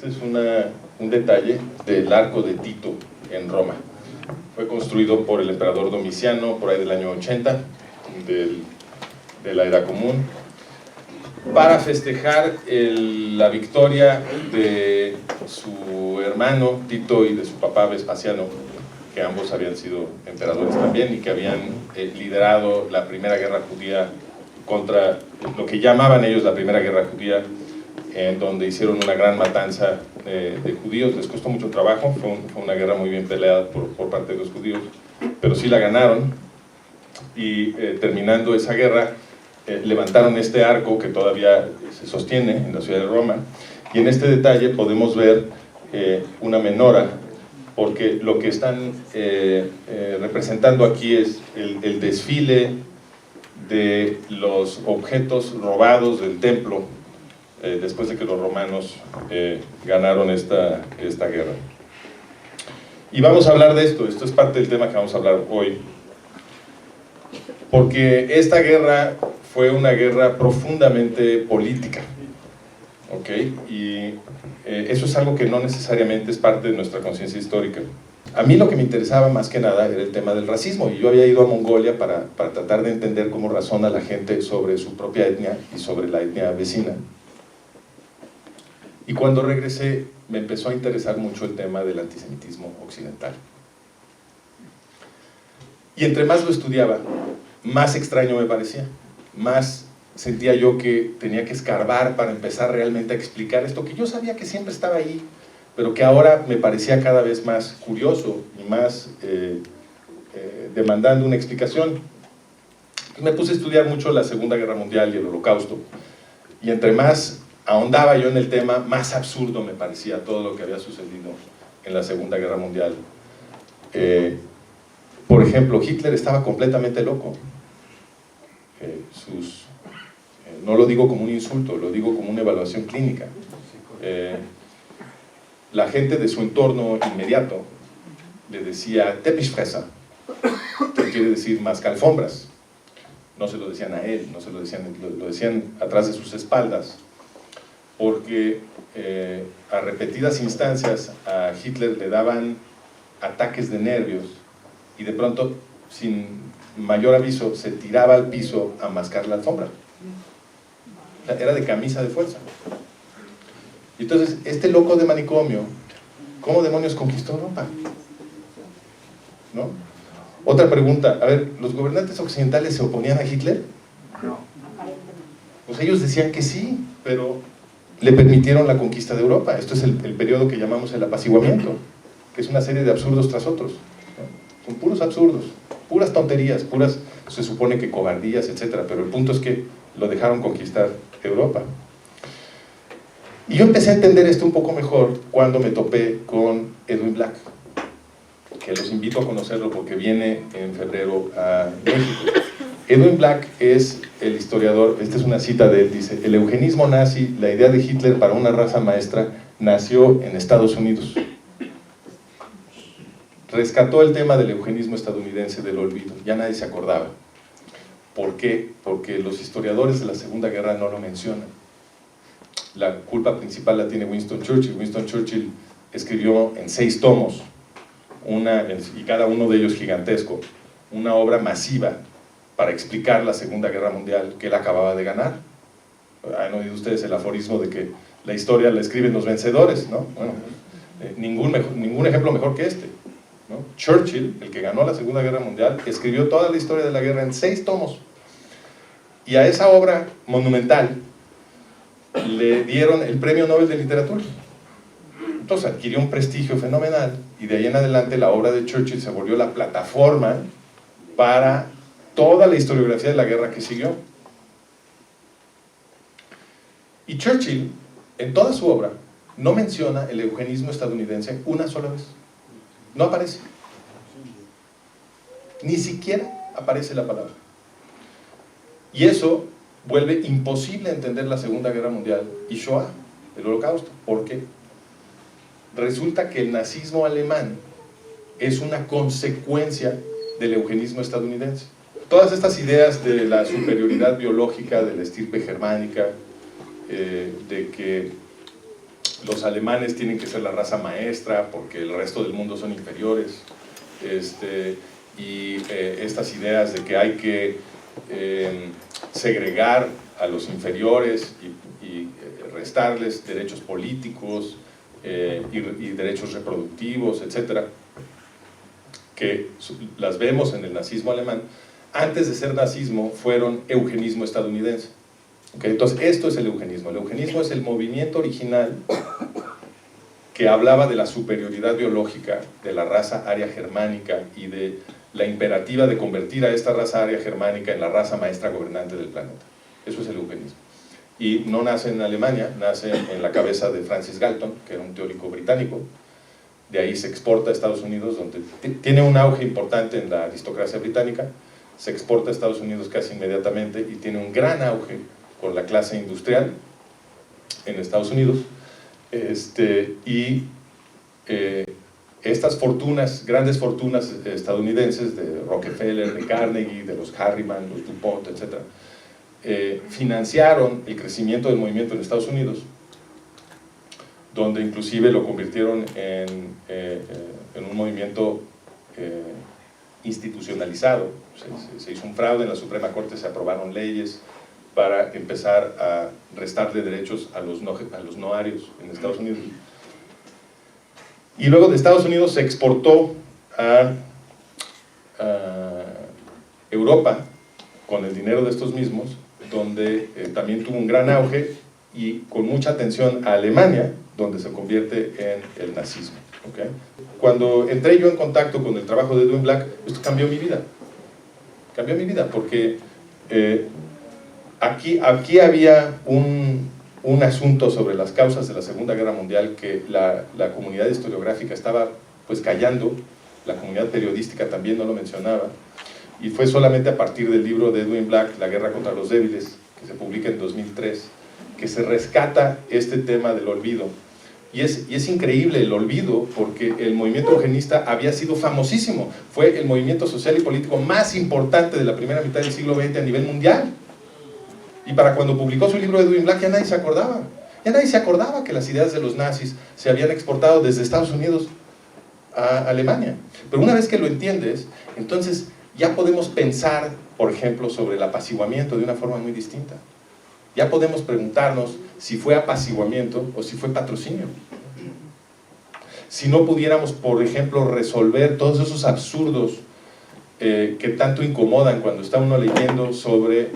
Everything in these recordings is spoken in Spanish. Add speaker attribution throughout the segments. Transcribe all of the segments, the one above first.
Speaker 1: Este es un detalle del arco de Tito en Roma. Fue construido por el emperador Domiciano por ahí del año 80 de la Edad Común para festejar la victoria de su hermano Tito y de su papá Vespasiano, que ambos habían sido emperadores también y que habían liderado la primera guerra judía contra lo que llamaban ellos la primera guerra judía, en donde hicieron una gran matanza de judíos. Les costó mucho trabajo, fue una guerra muy bien peleada por parte de los judíos, pero sí la ganaron. Y terminando esa guerra, levantaron este arco que todavía se sostiene en la ciudad de Roma, y en este detalle podemos ver una menora, porque lo que están representando aquí es el desfile de los objetos robados del templo después de que los romanos ganaron esta guerra. Y vamos a hablar de esto es parte del tema que vamos a hablar hoy, porque esta guerra fue una guerra profundamente política, ¿ok? Y eso es algo que no necesariamente es parte de nuestra conciencia histórica. A mí lo que me interesaba más que nada era el tema del racismo, y yo había ido a Mongolia para tratar de entender cómo razona la gente sobre su propia etnia y sobre la etnia vecina. Y cuando regresé me empezó a interesar mucho el tema del antisemitismo occidental. Y entre más lo estudiaba, más extraño me parecía, más sentía yo que tenía que escarbar para empezar realmente a explicar esto que yo sabía que siempre estaba ahí, pero que ahora me parecía cada vez más curioso y más demandando una explicación. Me puse a estudiar mucho la Segunda Guerra Mundial y el Holocausto, y entre más ahondaba yo en el tema, más absurdo me parecía todo lo que había sucedido en la Segunda Guerra Mundial. Por ejemplo, Hitler estaba completamente loco. No lo digo como un insulto, lo digo como una evaluación clínica. La gente de su entorno inmediato le decía Teppichfresser, que quiere decir mascalfombras. No se lo decían a él, no se lo decían atrás de sus espaldas, porque a repetidas instancias a Hitler le daban ataques de nervios y de pronto, sin mayor aviso, se tiraba al piso a mascar la alfombra. Era de camisa de fuerza. Y entonces, este loco de manicomio, ¿cómo demonios conquistó Europa? ¿No? Otra pregunta, a ver, ¿los gobernantes occidentales se oponían a Hitler? No. Pues ellos decían que sí, pero le permitieron la conquista de Europa. Esto es el periodo que llamamos el apaciguamiento, que es una serie de absurdos tras otros, ¿no? Son puros absurdos, puras tonterías, puras, se supone que cobardías, etc. Pero el punto es que lo dejaron conquistar Europa. Y yo empecé a entender esto un poco mejor cuando me topé con Edwin Black, que los invito a conocerlo porque viene en febrero a México. Edwin Black es el historiador, esta es una cita de él, dice: el eugenismo nazi, la idea de Hitler para una raza maestra, nació en Estados Unidos. Rescató el tema del eugenismo estadounidense del olvido, ya nadie se acordaba. ¿Por qué? Porque los historiadores de la Segunda Guerra no lo mencionan. La culpa principal la tiene Winston Churchill. Winston Churchill escribió en 6 tomos, y cada uno de ellos gigantesco, una obra masiva para explicar la Segunda Guerra Mundial que él acababa de ganar. Han oído ustedes el aforismo de que la historia la escriben los vencedores, ¿no? Bueno, ningún ejemplo mejor que este, ¿no? Churchill, el que ganó la Segunda Guerra Mundial, escribió toda la historia de la guerra en 6 tomos. Y a esa obra monumental le dieron el Premio Nobel de Literatura. Entonces adquirió un prestigio fenomenal, y de ahí en adelante la obra de Churchill se volvió la plataforma para toda la historiografía de la guerra que siguió. Y Churchill, en toda su obra, no menciona el eugenismo estadounidense una sola vez. No aparece. Ni siquiera aparece la palabra. Y eso vuelve imposible entender la Segunda Guerra Mundial y Shoah, el Holocausto. ¿Por qué? Resulta que el nazismo alemán es una consecuencia del eugenismo estadounidense. Todas estas ideas de la superioridad biológica de la estirpe germánica, de que los alemanes tienen que ser la raza maestra porque el resto del mundo son inferiores, y estas ideas de que hay que segregar a los inferiores y restarles derechos políticos y derechos reproductivos, etcétera, que las vemos en el nazismo alemán. Antes de ser nazismo fueron eugenismo estadounidense. ¿Okay? Entonces esto es el eugenismo. El eugenismo es el movimiento original que hablaba de la superioridad biológica de la raza aria germánica y de la imperativa de convertir a esta raza aria germánica en la raza maestra gobernante del planeta. Eso es el eugenismo. Y no nace en Alemania, nace en la cabeza de Francis Galton, que era un teórico británico. De ahí se exporta a Estados Unidos, donde tiene un auge importante en la aristocracia británica, se exporta a Estados Unidos casi inmediatamente y tiene un gran auge con la clase industrial en Estados Unidos. Estas fortunas, grandes fortunas estadounidenses, de Rockefeller, de Carnegie, de los Harriman, los DuPont, etc., financiaron el crecimiento del movimiento en Estados Unidos, donde inclusive lo convirtieron en un movimiento institucionalizado. Se hizo un fraude en la Suprema Corte, se aprobaron leyes para empezar a restarle derechos a los no arios en Estados Unidos. Y luego de Estados Unidos se exportó a Europa con el dinero de estos mismos, donde también tuvo un gran auge, y con mucha atención a Alemania, donde se convierte en el nazismo. ¿Okay? Cuando entré yo en contacto con el trabajo de Edwin Black, esto cambió mi vida. Cambió mi vida porque aquí había un asunto sobre las causas de la Segunda Guerra Mundial que la comunidad historiográfica estaba pues callando, la comunidad periodística también no lo mencionaba, y fue solamente a partir del libro de Edwin Black, La Guerra contra los Débiles, que se publica en 2003, que se rescata este tema del olvido. Y es increíble el olvido, porque el movimiento eugenista había sido famosísimo, fue el movimiento social y político más importante de la primera mitad del siglo XX a nivel mundial. Y para cuando publicó su libro Edwin Black ya nadie se acordaba que las ideas de los nazis se habían exportado desde Estados Unidos a Alemania. Pero una vez que lo entiendes, entonces ya podemos pensar, por ejemplo, sobre el apaciguamiento de una forma muy distinta. Ya podemos preguntarnos si fue apaciguamiento o si fue patrocinio. Si no pudiéramos, por ejemplo, resolver todos esos absurdos que tanto incomodan cuando está uno leyendo sobre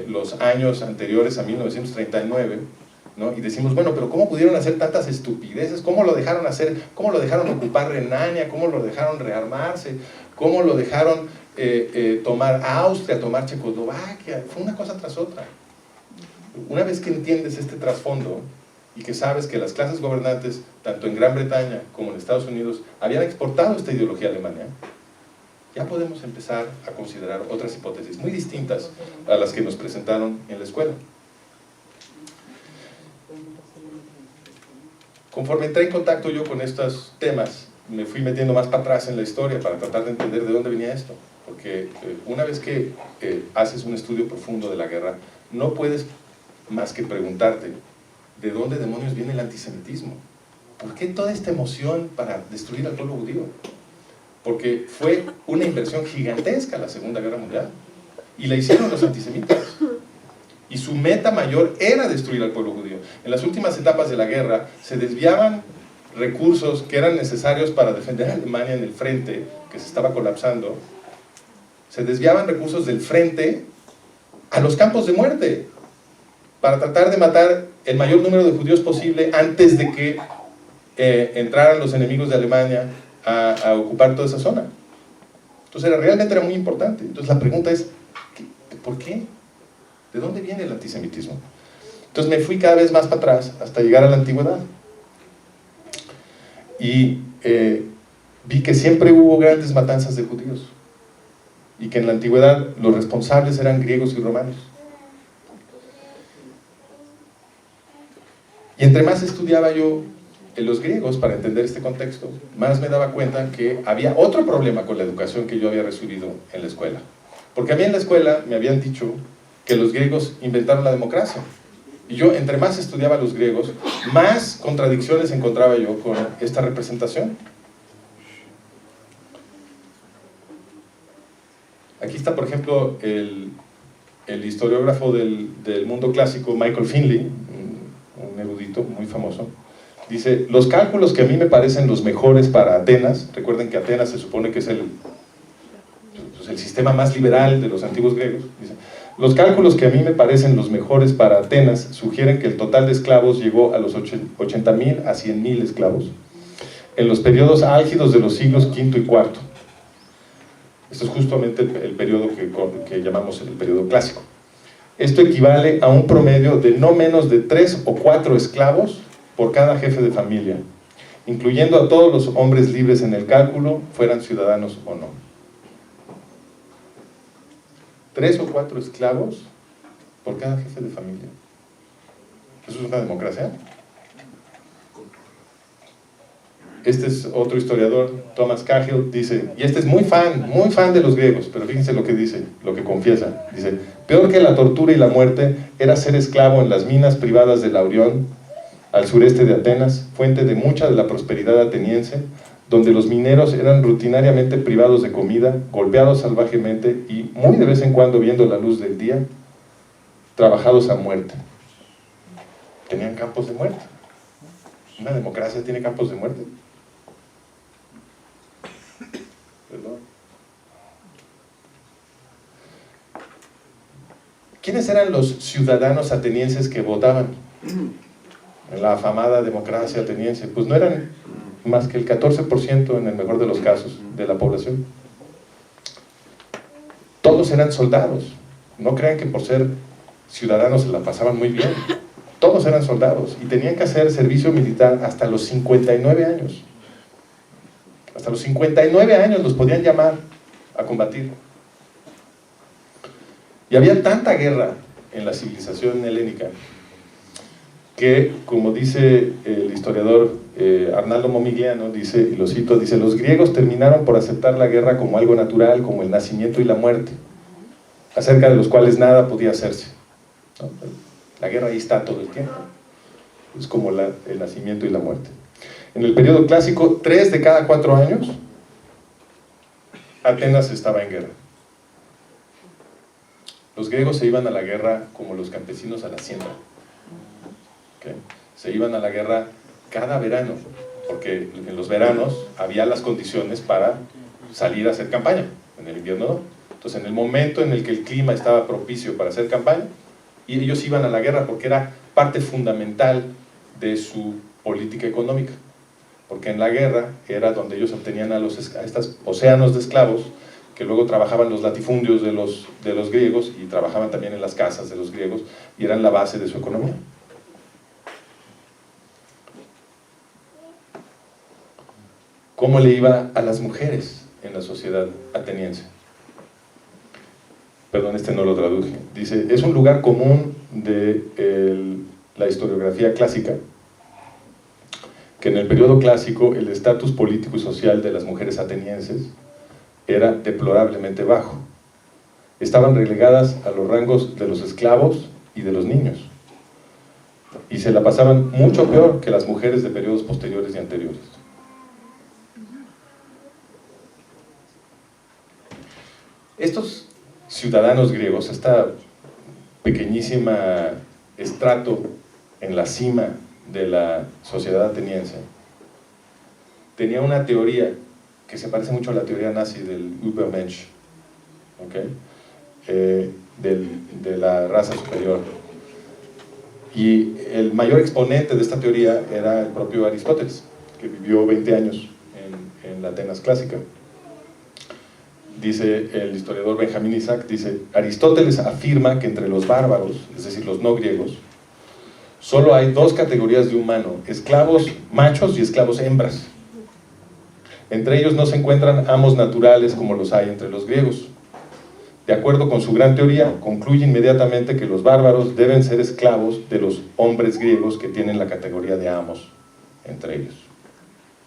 Speaker 1: los años anteriores a 1939, ¿no? Y decimos, bueno, pero ¿cómo pudieron hacer tantas estupideces? ¿Cómo lo dejaron hacer? ¿Cómo lo dejaron ocupar Renania? ¿Cómo lo dejaron rearmarse? ¿Cómo lo dejaron tomar Austria, tomar Checoslovaquia? Fue una cosa tras otra. Una vez que entiendes este trasfondo y que sabes que las clases gobernantes, tanto en Gran Bretaña como en Estados Unidos, habían exportado esta ideología a Alemania, ya podemos empezar a considerar otras hipótesis muy distintas a las que nos presentaron en la escuela. Conforme entré en contacto yo con estos temas, me fui metiendo más para atrás en la historia para tratar de entender de dónde venía esto. Porque una vez que haces un estudio profundo de la guerra, no puedes más que preguntarte, ¿de dónde demonios viene el antisemitismo? ¿Por qué toda esta emoción para destruir al pueblo judío? Porque fue una inversión gigantesca la Segunda Guerra Mundial, y la hicieron los antisemitas. Y su meta mayor era destruir al pueblo judío. En las últimas etapas de la guerra se desviaban recursos que eran necesarios para defender a Alemania en el frente, que se estaba colapsando. Se desviaban recursos del frente a los campos de muerte, para tratar de matar el mayor número de judíos posible antes de que entraran los enemigos de Alemania a ocupar toda esa zona. Entonces realmente era muy importante. Entonces la pregunta es, ¿por qué? ¿De dónde viene el antisemitismo? Entonces me fui cada vez más para atrás hasta llegar a la antigüedad. Y vi que siempre hubo grandes matanzas de judíos, y que en la antigüedad los responsables eran griegos y romanos. Y entre más estudiaba yo los griegos para entender este contexto, más me daba cuenta que había otro problema con la educación que yo había recibido en la escuela. Porque a mí en la escuela me habían dicho que los griegos inventaron la democracia. Y yo, entre más estudiaba a los griegos, más contradicciones encontraba yo con esta representación. Aquí está, por ejemplo, el historiógrafo del mundo clásico, Michael Finley, un erudito muy famoso. Dice, los cálculos que a mí me parecen los mejores para Atenas, recuerden que Atenas se supone que es el sistema más liberal de los antiguos griegos, dice, los cálculos que a mí me parecen los mejores para Atenas sugieren que el total de esclavos llegó a los 80.000 a 100.000 esclavos en los periodos álgidos de los siglos V y IV. Esto es justamente el periodo que llamamos el periodo clásico. Esto equivale a un promedio de no menos de 3 o 4 esclavos por cada jefe de familia, incluyendo a todos los hombres libres en el cálculo, fueran ciudadanos o no. 3 o 4 esclavos por cada jefe de familia. ¿Eso es una democracia? Este es otro historiador, Thomas Cahill, dice, y este es muy fan de los griegos, pero fíjense lo que dice, lo que confiesa. Dice, peor que la tortura y la muerte era ser esclavo en las minas privadas de Laurión, al sureste de Atenas, fuente de mucha de la prosperidad ateniense, donde los mineros eran rutinariamente privados de comida, golpeados salvajemente y, muy de vez en cuando viendo la luz del día, trabajados a muerte. Tenían campos de muerte. ¿Una democracia tiene campos de muerte? ¿Perdón? ¿Quiénes eran los ciudadanos atenienses que votaban en la afamada democracia ateniense? Pues no eran más que el 14% en el mejor de los casos de la población. Todos eran soldados. No crean que por ser ciudadanos se la pasaban muy bien. Todos eran soldados y tenían que hacer servicio militar hasta los 59 años. Hasta los 59 años los podían llamar a combatir. Y había tanta guerra en la civilización helénica que, como dice el historiador Arnaldo Momigliano, dice, y lo cito, dice, los griegos terminaron por aceptar la guerra como algo natural, como el nacimiento y la muerte, acerca de los cuales nada podía hacerse. ¿No? La guerra ahí está todo el tiempo. Es como el nacimiento y la muerte. En el periodo clásico, 3 de cada 4 años, Atenas estaba en guerra. Los griegos se iban a la guerra como los campesinos a la siembra. ¿Okay? Se iban a la guerra cada verano, porque en los veranos había las condiciones para salir a hacer campaña, en el invierno no. Entonces, en el momento en el que el clima estaba propicio para hacer campaña, y ellos iban a la guerra porque era parte fundamental de su política económica, porque en la guerra era donde ellos obtenían a estos océanos de esclavos que luego trabajaban los latifundios de los griegos y trabajaban también en las casas de los griegos y eran la base de su economía. ¿Cómo le iba a las mujeres en la sociedad ateniense? Perdón, este no lo traduje. Dice, es un lugar común de la historiografía clásica que en el periodo clásico el estatus político y social de las mujeres atenienses era deplorablemente bajo. Estaban relegadas a los rangos de los esclavos y de los niños. Y se la pasaban mucho peor que las mujeres de periodos posteriores y anteriores. Estos ciudadanos griegos, esta pequeñísima estrato en la cima de la sociedad ateniense, tenía una teoría que se parece mucho a la teoría nazi del Übermensch, ¿okay? De la raza superior. Y el mayor exponente de esta teoría era el propio Aristóteles, que vivió 20 años en la Atenas clásica. Dice el historiador Benjamín Isaac, dice, Aristóteles afirma que entre los bárbaros, es decir, los no griegos, solo hay 2 categorías de humano, esclavos machos y esclavos hembras. Entre ellos no se encuentran amos naturales como los hay entre los griegos. De acuerdo con su gran teoría, concluye inmediatamente que los bárbaros deben ser esclavos de los hombres griegos que tienen la categoría de amos entre ellos.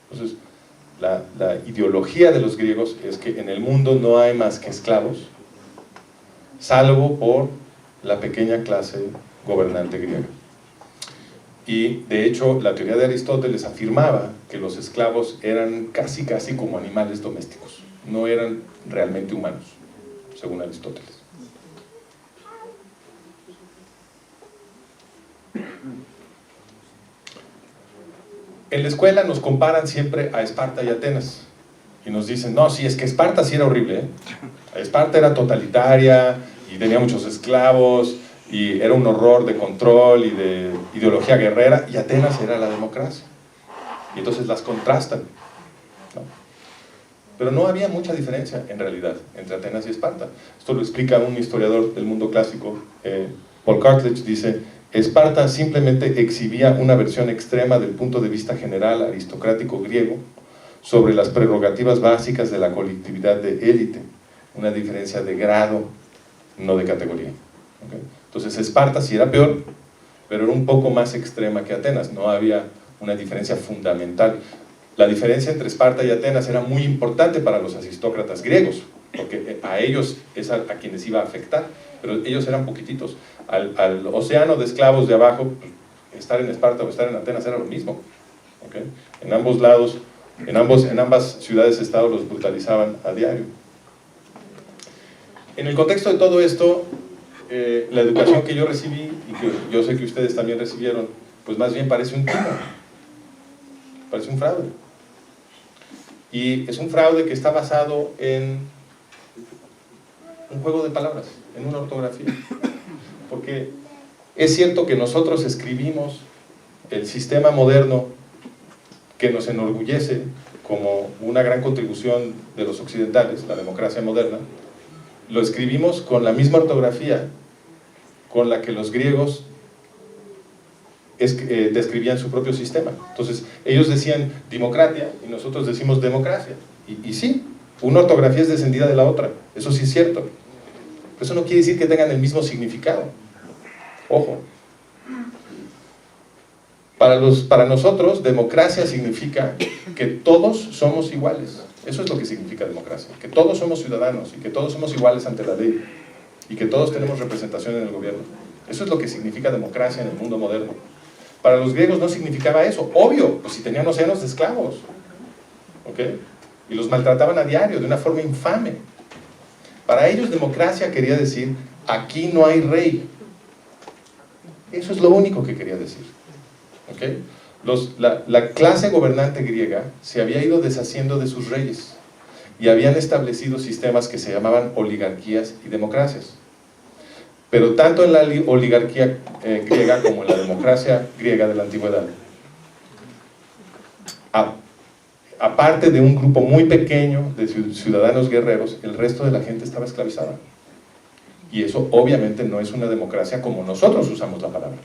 Speaker 1: Entonces, la ideología de los griegos es que en el mundo no hay más que esclavos, salvo por la pequeña clase gobernante griega. Y de hecho la teoría de Aristóteles afirmaba que los esclavos eran casi como animales domésticos, no eran realmente humanos, según Aristóteles. En la escuela nos comparan siempre a Esparta y Atenas y nos dicen, no, sí, es que Esparta sí era horrible, ¿eh? Esparta era totalitaria y tenía muchos esclavos y era un horror de control y de ideología guerrera, y Atenas era la democracia. Y entonces las contrastan, ¿no? Pero no había mucha diferencia en realidad entre Atenas y Esparta. Esto lo explica un historiador del mundo clásico, Paul Cartledge. Dice: Esparta simplemente exhibía una versión extrema del punto de vista general aristocrático griego sobre las prerrogativas básicas de la colectividad de élite, una diferencia de grado, no de categoría. ¿Okay? Entonces Esparta sí era peor, pero era un poco más extrema que Atenas, no había una diferencia fundamental. La diferencia entre Esparta y Atenas era muy importante para los aristócratas griegos, porque a ellos es a quienes iba a afectar, pero ellos eran poquititos. Al océano de esclavos de abajo, estar en Esparta o estar en Atenas era lo mismo. ¿Okay? En ambos lados, en ambas ciudades-estado los brutalizaban a diario. En el contexto de todo esto, la educación que yo recibí, y que yo sé que ustedes también recibieron, pues más bien parece un timo, parece un fraude. Y es un fraude que está basado en un juego de palabras, en una ortografía. Porque es cierto que nosotros escribimos el sistema moderno que nos enorgullece como una gran contribución de los occidentales, la democracia moderna, lo escribimos con la misma ortografía con la que los griegos describían su propio sistema. Entonces, ellos decían democracia y nosotros decimos democracia. Y sí, una ortografía es descendida de la otra, eso sí es cierto. Pero eso no quiere decir que tengan el mismo significado. Ojo. Para nosotros, democracia significa que todos somos iguales. Eso es lo que significa democracia. Que todos somos ciudadanos y que todos somos iguales ante la ley. Y que todos tenemos representación en el gobierno. Eso es lo que significa democracia en el mundo moderno. Para los griegos no significaba eso. Obvio, pues si tenían océanos de esclavos. ¿Ok? Y los maltrataban a diario, de una forma infame. Para ellos democracia quería decir, aquí no hay rey. Eso es lo único que quería decir. ¿Okay? La clase gobernante griega se había ido deshaciendo de sus reyes y habían establecido sistemas que se llamaban oligarquías y democracias. Pero tanto en la oligarquía griega como en la democracia griega de la antigüedad, aparte de un grupo muy pequeño de ciudadanos guerreros, el resto de la gente estaba esclavizada. Y eso obviamente no es una democracia como nosotros usamos la palabra.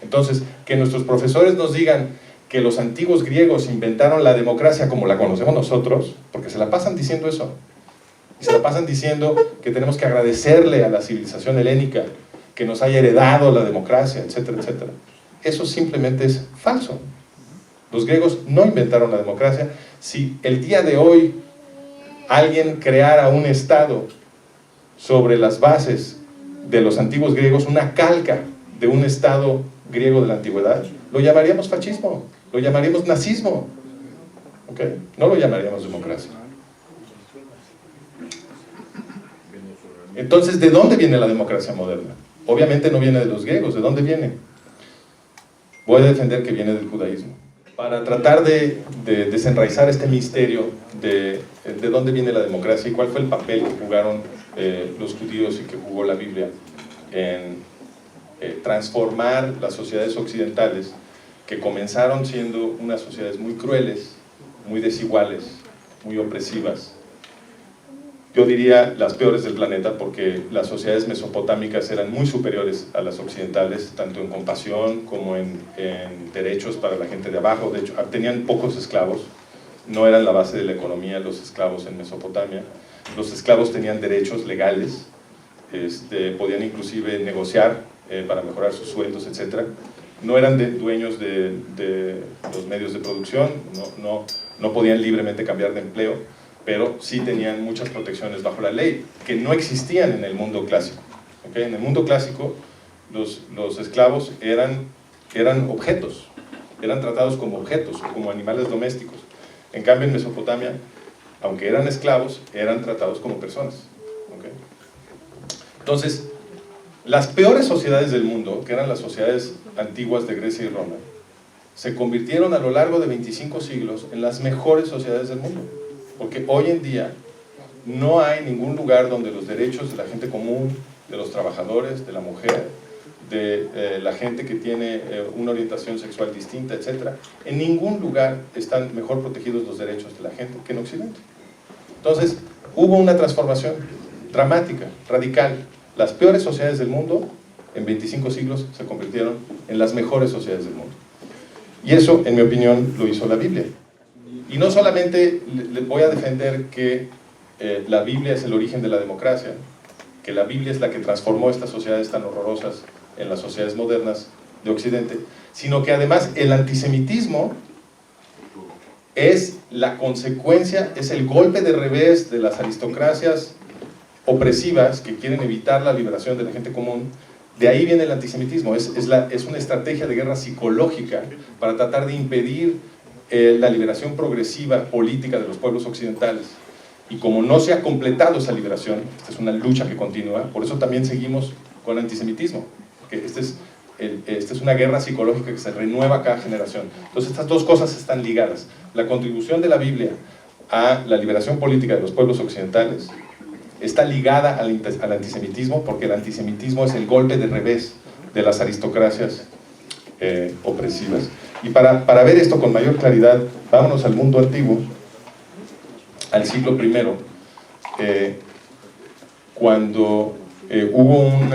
Speaker 1: Entonces, que nuestros profesores nos digan que los antiguos griegos inventaron la democracia como la conocemos nosotros, porque se la pasan diciendo eso. Y se la pasan diciendo que tenemos que agradecerle a la civilización helénica que nos haya heredado la democracia, etcétera, etcétera. Eso simplemente es falso. Los griegos no inventaron la democracia. Si el día de hoy alguien creara un estado sobre las bases de los antiguos griegos, una calca de un estado griego de la antigüedad, lo llamaríamos fascismo, lo llamaríamos nazismo. ¿Okay? No lo llamaríamos democracia. Entonces, ¿de dónde viene la democracia moderna? Obviamente no viene de los griegos. ¿De dónde viene? Voy a defender que viene del judaísmo. Para tratar de desenraizar este misterio de dónde viene la democracia y cuál fue el papel que jugaron los judíos y que jugó la Biblia en transformar las sociedades occidentales, que comenzaron siendo unas sociedades muy crueles, muy desiguales, muy opresivas. Yo diría las peores del planeta, porque las sociedades mesopotámicas eran muy superiores a las occidentales, tanto en compasión como en derechos para la gente de abajo. De hecho, tenían pocos esclavos, no eran la base de la economía los esclavos en Mesopotamia. Los esclavos tenían derechos legales, podían inclusive negociar para mejorar sus sueldos, etc. No eran dueños de los medios de producción, no podían libremente cambiar de empleo, pero sí tenían muchas protecciones bajo la ley, que no existían en el mundo clásico. ¿Okay? En el mundo clásico, los esclavos eran eran objetos, eran tratados como objetos o como animales domésticos. En cambio en Mesopotamia, aunque eran esclavos, eran tratados como personas. ¿Okay? Entonces, las peores sociedades del mundo, que eran las sociedades antiguas de Grecia y Roma, se convirtieron a lo largo de 25 siglos en las mejores sociedades del mundo. Porque hoy en día no hay ningún lugar donde los derechos de la gente común, de los trabajadores, de la mujer, de la gente que tiene una orientación sexual distinta, etc., en ningún lugar están mejor protegidos los derechos de la gente que en Occidente. Entonces, hubo una transformación dramática, radical. Las peores sociedades del mundo, en 25 siglos, se convirtieron en las mejores sociedades del mundo. Y eso, en mi opinión, lo hizo la Biblia. Y no solamente le voy a defender que la Biblia es el origen de la democracia, que la Biblia es la que transformó estas sociedades tan horrorosas en las sociedades modernas de Occidente, sino que además el antisemitismo es la consecuencia, es el golpe de revés de las aristocracias opresivas que quieren evitar la liberación de la gente común. De ahí viene el antisemitismo, es una estrategia de guerra psicológica para tratar de impedir la liberación progresiva política de los pueblos occidentales. Y como no se ha completado esa liberación, esta es una lucha que continúa, por eso también seguimos con antisemitismo, que esta es una guerra psicológica que se renueva cada generación. Entonces estas dos cosas están ligadas. La contribución de la Biblia a la liberación política de los pueblos occidentales está ligada al antisemitismo, porque el antisemitismo es el golpe de revés de las aristocracias opresivas. Y para ver esto con mayor claridad, vámonos al mundo antiguo, al siglo I, cuando hubo un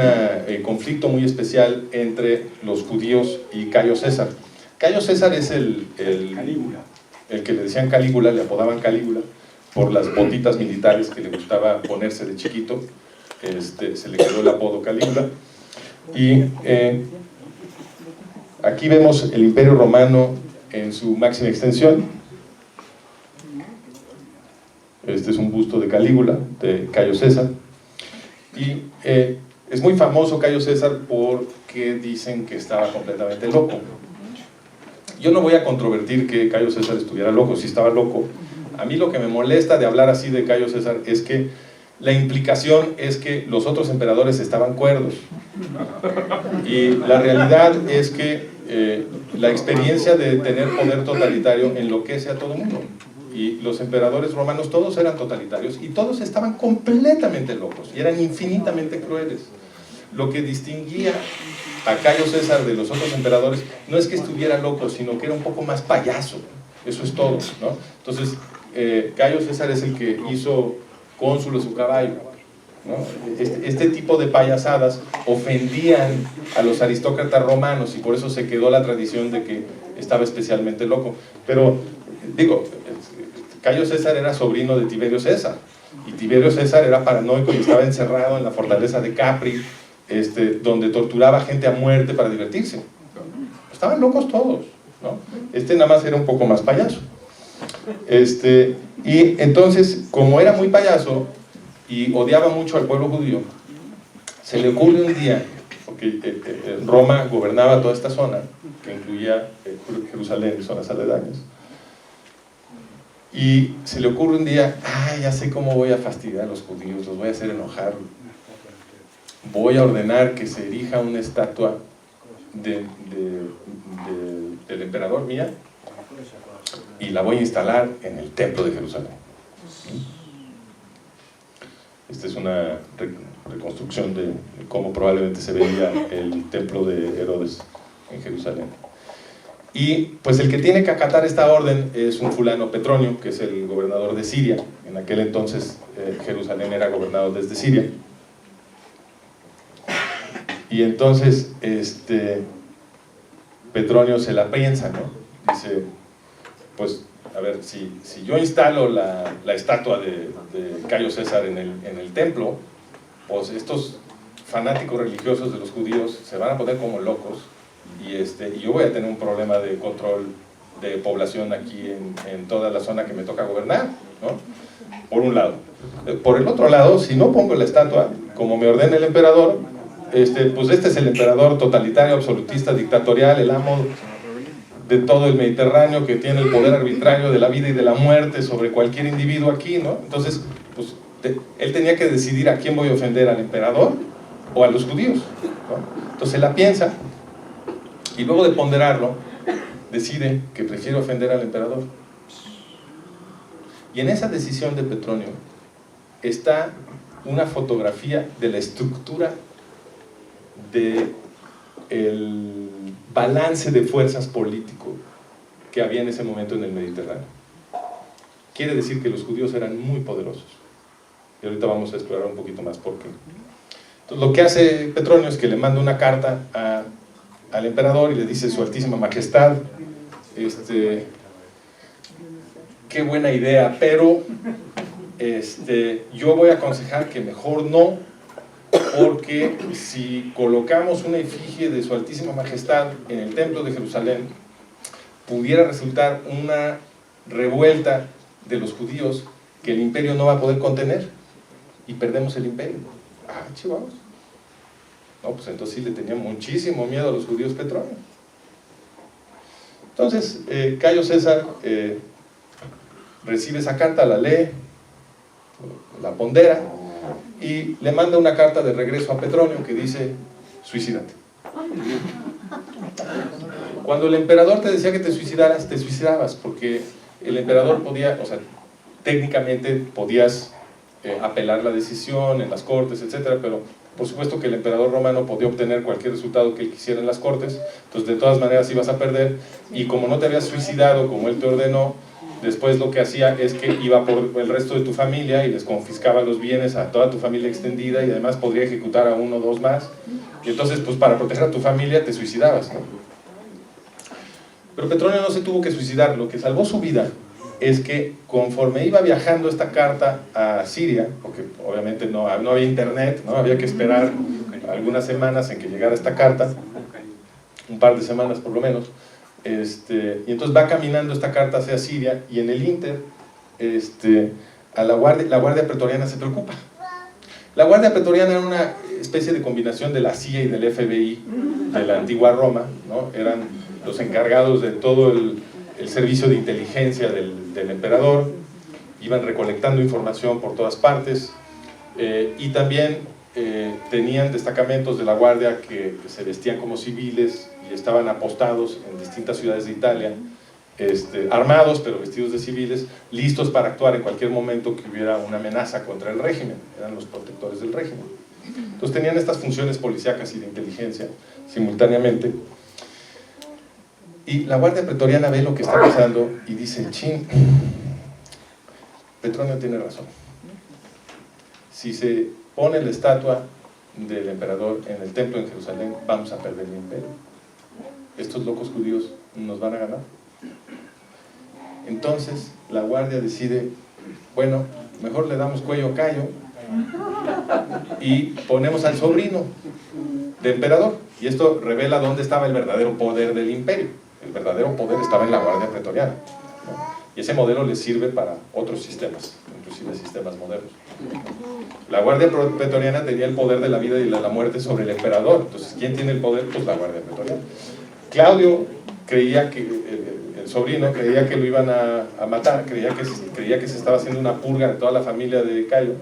Speaker 1: conflicto muy especial entre los judíos y Cayo César. Cayo César es el que le decían Calígula, le apodaban Calígula, por las botitas militares que le gustaba ponerse de chiquito. Se le quedó el apodo Calígula. Y aquí vemos el Imperio Romano en su máxima extensión. Este es un busto de Calígula, de Cayo César. Y es muy famoso Cayo César porque dicen que estaba completamente loco. Yo no voy a controvertir que Cayo César estuviera loco, si estaba loco. A mí lo que me molesta de hablar así de Cayo César es que la implicación es que los otros emperadores estaban cuerdos. Y la realidad es que la experiencia de tener poder totalitario enloquece a todo el mundo. Y los emperadores romanos todos eran totalitarios y todos estaban completamente locos y eran infinitamente crueles. Lo que distinguía a Cayo César de los otros emperadores no es que estuviera loco, sino que era un poco más payaso. Eso es todo, ¿no? Entonces, Cayo César es el que hizo cónsul de su caballo, ¿no? Este tipo de payasadas ofendían a los aristócratas romanos y por eso se quedó la tradición de que estaba especialmente loco. Pero, digo, Cayo César era sobrino de Tiberio César, y Tiberio César era paranoico y estaba encerrado en la fortaleza de Capri, donde torturaba gente a muerte para divertirse. Estaban locos todos, ¿no? Nada más era un poco más payaso. Y entonces, como era muy payaso y odiaba mucho al pueblo judío, se le ocurre un día, porque Roma gobernaba toda esta zona, que incluía Jerusalén y zonas aledañas, y se le ocurre un día, ya sé cómo voy a fastidiar a los judíos, los voy a hacer enojar, voy a ordenar que se erija una estatua del emperador mía, y la voy a instalar en el templo de Jerusalén. Esta es una reconstrucción de cómo probablemente se veía el templo de Herodes en Jerusalén. Y pues el que tiene que acatar esta orden es un fulano Petronio, que es el gobernador de Siria. En aquel entonces Jerusalén era gobernado desde Siria. Y entonces Petronio se la piensa, ¿no? Dice, pues, a ver, si yo instalo la estatua de Cayo César en el templo, pues estos fanáticos religiosos de los judíos se van a poner como locos, y yo voy a tener un problema de control de población aquí en toda la zona que me toca gobernar, ¿no? Por un lado. Por el otro lado, si no pongo la estatua como me ordena el emperador, pues este es el emperador totalitario, absolutista, dictatorial, el amo de todo el Mediterráneo, que tiene el poder arbitrario de la vida y de la muerte sobre cualquier individuo aquí, ¿no? Entonces, pues, él tenía que decidir a quién voy a ofender, al emperador o a los judíos, ¿no? Entonces la piensa, y luego de ponderarlo, decide que prefiere ofender al emperador. Y en esa decisión de Petronio está una fotografía de la estructura del balance de fuerzas político que había en ese momento en el Mediterráneo. Quiere decir que los judíos eran muy poderosos. Y ahorita vamos a explorar un poquito más por qué. Entonces, lo que hace Petronio es que le manda una carta al emperador y le dice: Su Altísima Majestad, qué buena idea, pero yo voy a aconsejar que mejor no, porque si colocamos una efigie de Su Altísima Majestad en el Templo de Jerusalén, pudiera resultar una revuelta de los judíos que el imperio no va a poder contener y perdemos el imperio. Ah, chihuahuas. No, pues entonces sí le tenía muchísimo miedo a los judíos Petronio. Entonces, Cayo César recibe esa carta, la lee, la pondera y le manda una carta de regreso a Petronio que dice: suicídate. Cuando el emperador te decía que te suicidaras, te suicidabas, porque el emperador podía, o sea, técnicamente podías apelar la decisión en las cortes, etcétera, pero por supuesto que el emperador romano podía obtener cualquier resultado que él quisiera en las cortes, entonces de todas maneras ibas a perder, y como no te habías suicidado como él te ordenó, después lo que hacía es que iba por el resto de tu familia y les confiscaba los bienes a toda tu familia extendida, y además podría ejecutar a uno o dos más, y entonces pues para proteger a tu familia te suicidabas, ¿no? Pero Petronio no se tuvo que suicidar. Lo que salvó su vida es que conforme iba viajando esta carta a Siria, porque obviamente no había internet, ¿no? Había que esperar algunas semanas en que llegara esta carta, un par de semanas por lo menos, y entonces va caminando esta carta hacia Siria, y en el ínter, la Guardia Pretoriana se preocupa. La Guardia Pretoriana era una especie de combinación de la CIA y del FBI de la antigua Roma, ¿no? Eran los encargados de todo el servicio de inteligencia del emperador, iban recolectando información por todas partes, y también tenían destacamentos de la guardia que se vestían como civiles y estaban apostados en distintas ciudades de Italia, armados pero vestidos de civiles, listos para actuar en cualquier momento que hubiera una amenaza contra el régimen. Eran los protectores del régimen. Entonces tenían estas funciones policíacas y de inteligencia simultáneamente. Y la Guardia Pretoriana ve lo que está pasando y dice: chin, Petronio tiene razón. Si se pone la estatua del emperador en el templo en Jerusalén, vamos a perder el imperio. Estos locos judíos nos van a ganar. Entonces la guardia decide: bueno, mejor le damos cuello a Cayo y ponemos al sobrino del emperador. Y esto revela dónde estaba el verdadero poder del imperio. El verdadero poder estaba en la Guardia Pretoriana, ¿no? Y ese modelo les sirve para otros sistemas, inclusive sistemas modernos. La Guardia Pretoriana tenía el poder de la vida y de la muerte sobre el emperador. Entonces, ¿quién tiene el poder? Pues la Guardia Pretoriana. Claudio creía que, el sobrino creía que lo iban a matar, creía que se estaba haciendo una purga de toda la familia de Cayo.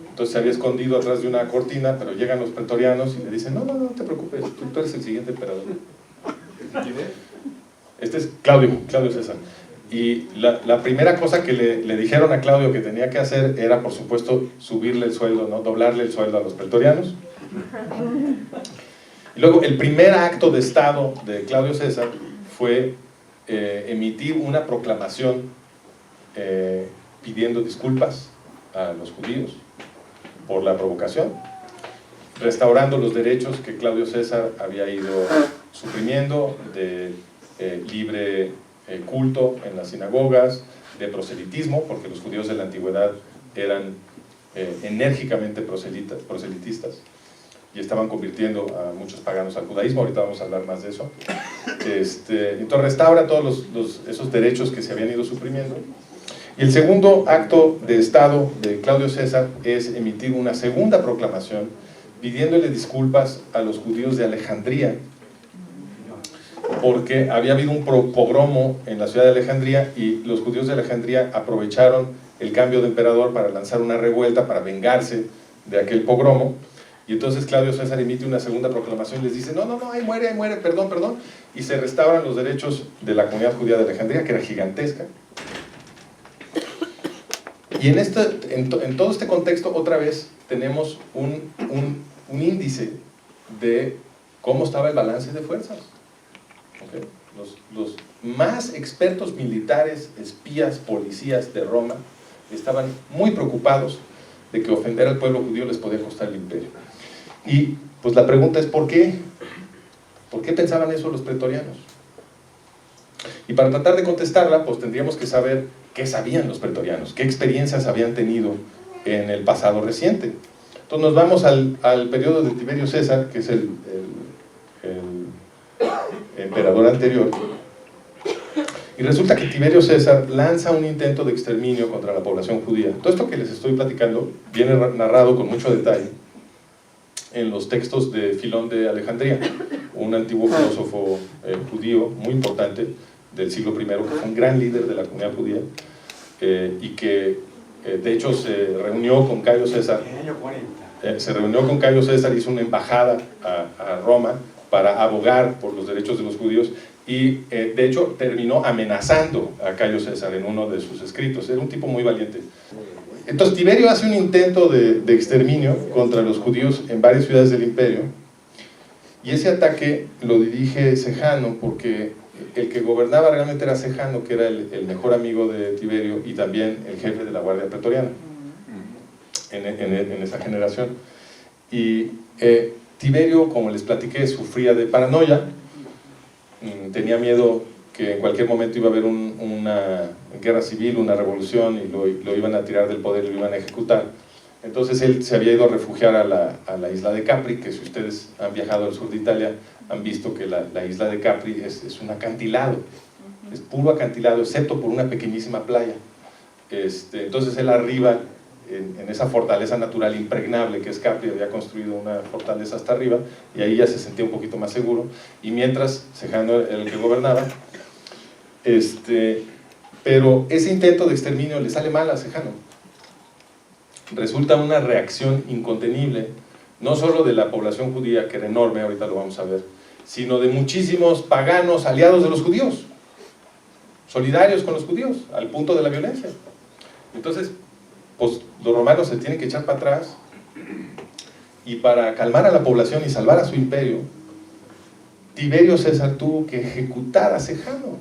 Speaker 1: Entonces se había escondido atrás de una cortina, pero llegan los pretorianos y le dicen: no te preocupes, tú eres el siguiente emperador. Este es Claudio César. Y la primera cosa que le dijeron a Claudio que tenía que hacer era, por supuesto, subirle el sueldo, ¿no? Doblarle el sueldo a los pretorianos. Y luego el primer acto de Estado de Claudio César fue emitir una proclamación pidiendo disculpas a los judíos por la provocación, restaurando los derechos que Claudio César había ido suprimiendo de libre culto en las sinagogas, de proselitismo, porque los judíos de la antigüedad eran enérgicamente proselitistas y estaban convirtiendo a muchos paganos al judaísmo. Ahorita vamos a hablar más de eso. Entonces restaura todos esos derechos que se habían ido suprimiendo. Y el segundo acto de Estado de Claudio César es emitir una segunda proclamación pidiéndole disculpas a los judíos de Alejandría, porque había habido un pogromo en la ciudad de Alejandría y los judíos de Alejandría aprovecharon el cambio de emperador para lanzar una revuelta, para vengarse de aquel pogromo. Y entonces Claudio César emite una segunda proclamación y les dice, no, ahí muere, perdón, y se restauran los derechos de la comunidad judía de Alejandría, que era gigantesca. Y en todo este contexto, otra vez, tenemos un índice de cómo estaba el balance de fuerzas. ¿Okay? Los más expertos militares, espías, policías de Roma, estaban muy preocupados de que ofender al pueblo judío les podía costar el imperio. Y pues la pregunta es, ¿por qué? ¿Por qué pensaban eso los pretorianos? Y para tratar de contestarla, pues tendríamos que saber qué sabían los pretorianos, qué experiencias habían tenido en el pasado reciente. Entonces nos vamos al periodo de Tiberio César, que es el emperador anterior, y resulta que Tiberio César lanza un intento de exterminio contra la población judía. Todo esto que les estoy platicando viene narrado con mucho detalle en los textos de Filón de Alejandría, un antiguo filósofo judío muy importante del siglo I, que fue un gran líder de la comunidad judía, y que de hecho se reunió con Cayo César. Hizo una embajada a Roma para abogar por los derechos de los judíos, y de hecho terminó amenazando a Cayo César en uno de sus escritos. Era un tipo muy valiente. Entonces Tiberio hace un intento de exterminio contra los judíos en varias ciudades del imperio, y ese ataque lo dirige Sejano, porque el que gobernaba realmente era Sejano, que era el mejor amigo de Tiberio y también el jefe de la Guardia Pretoriana en esa generación. Y Tiberio, como les platiqué, sufría de paranoia, tenía miedo que en cualquier momento iba a haber una guerra civil, una revolución, y lo iban a tirar del poder y lo iban a ejecutar. Entonces él se había ido a refugiar a la isla de Capri, que si ustedes han viajado al sur de Italia, han visto que la isla de Capri es un acantilado, es puro acantilado, excepto por una pequeñísima playa. Entonces él arriba, en esa fortaleza natural impregnable que es Capri, había construido una fortaleza hasta arriba, y ahí ya se sentía un poquito más seguro, y mientras Sejano era el que gobernaba, pero ese intento de exterminio le sale mal a Sejano. Resulta una reacción incontenible, no solo de la población judía, que era enorme, ahorita lo vamos a ver, sino de muchísimos paganos aliados de los judíos, solidarios con los judíos, al punto de la violencia. Entonces, pues los romanos se tienen que echar para atrás, y para calmar a la población y salvar a su imperio, Tiberio César tuvo que ejecutar a Sejano,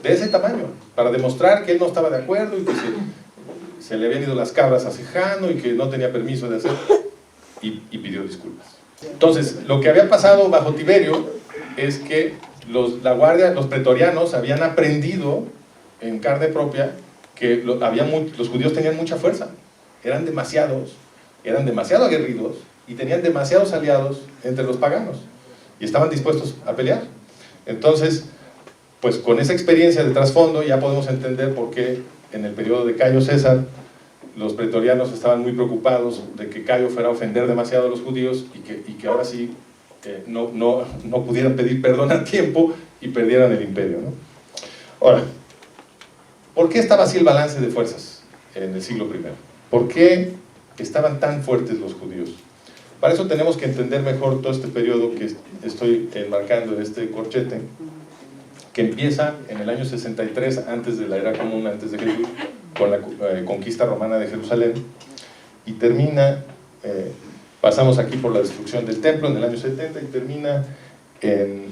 Speaker 1: de ese tamaño, para demostrar que él no estaba de acuerdo y que se le habían ido las cabras a Sejano y que no tenía permiso de hacerlo, y pidió disculpas. Entonces, lo que había pasado bajo Tiberio es que los pretorianos habían aprendido en carne propia que los judíos tenían mucha fuerza, eran demasiado aguerridos y tenían demasiados aliados entre los paganos y estaban dispuestos a pelear. Entonces, pues con esa experiencia de trasfondo ya podemos entender por qué en el periodo de Cayo César los pretorianos estaban muy preocupados de que Cayo fuera a ofender demasiado a los judíos y que ahora sí no pudieran pedir perdón a tiempo y perdieran el imperio, ¿no? Ahora, ¿por qué estaba así el balance de fuerzas en el siglo I? ¿Por qué estaban tan fuertes los judíos? Para eso tenemos que entender mejor todo este periodo que estoy enmarcando en este corchete, que empieza en el año 63 antes de la era común, antes de Jesús, con la conquista romana de Jerusalén, y termina, pasamos aquí por la destrucción del templo en el año 70 y termina en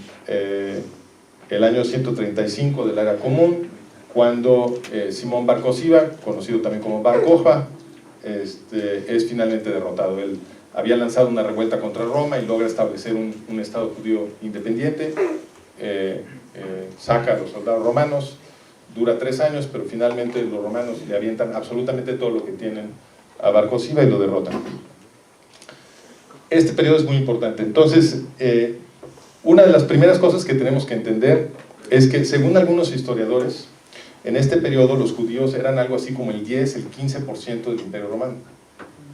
Speaker 1: el año 135 de la era común, cuando Simón Bar Cosiba, conocido también como Bar Kokhba, es finalmente derrotado. Él había lanzado una revuelta contra Roma y logra establecer un estado judío independiente, saca a los soldados romanos, dura 3 años, pero finalmente los romanos le avientan absolutamente todo lo que tienen a Bar Cosiba y lo derrotan. Este periodo es muy importante. Entonces, una de las primeras cosas que tenemos que entender es que, según algunos historiadores, en este periodo los judíos eran algo así como el 10, el 15% del Imperio Romano.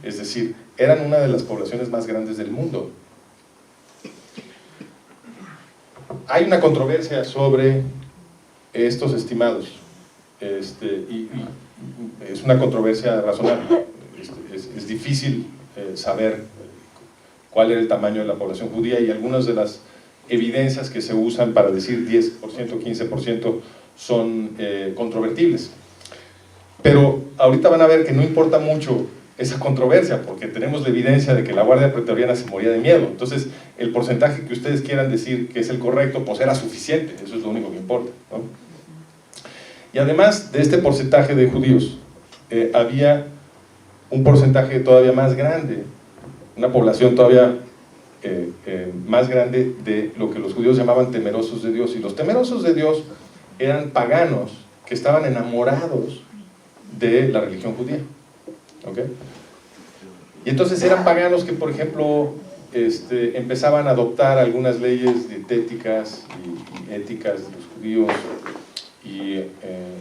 Speaker 1: Es decir, eran una de las poblaciones más grandes del mundo. Hay una controversia sobre estos estimados, y es una controversia razonable. Es difícil saber cuál era el tamaño de la población judía, y algunas de las evidencias que se usan para decir 10%, 15% son controvertibles. Pero ahorita van a ver que no importa mucho esa controversia, porque tenemos la evidencia de que la Guardia Pretoriana se moría de miedo. Entonces, el porcentaje que ustedes quieran decir que es el correcto, pues era suficiente, eso es lo único que importa, ¿no? Y además de este porcentaje de judíos, había un porcentaje todavía más grande, una población todavía más grande de lo que los judíos llamaban temerosos de Dios. Y los temerosos de Dios eran paganos que estaban enamorados de la religión judía. ¿Okay? Y entonces eran paganos que, por ejemplo, empezaban a adoptar algunas leyes dietéticas y éticas de los judíos, y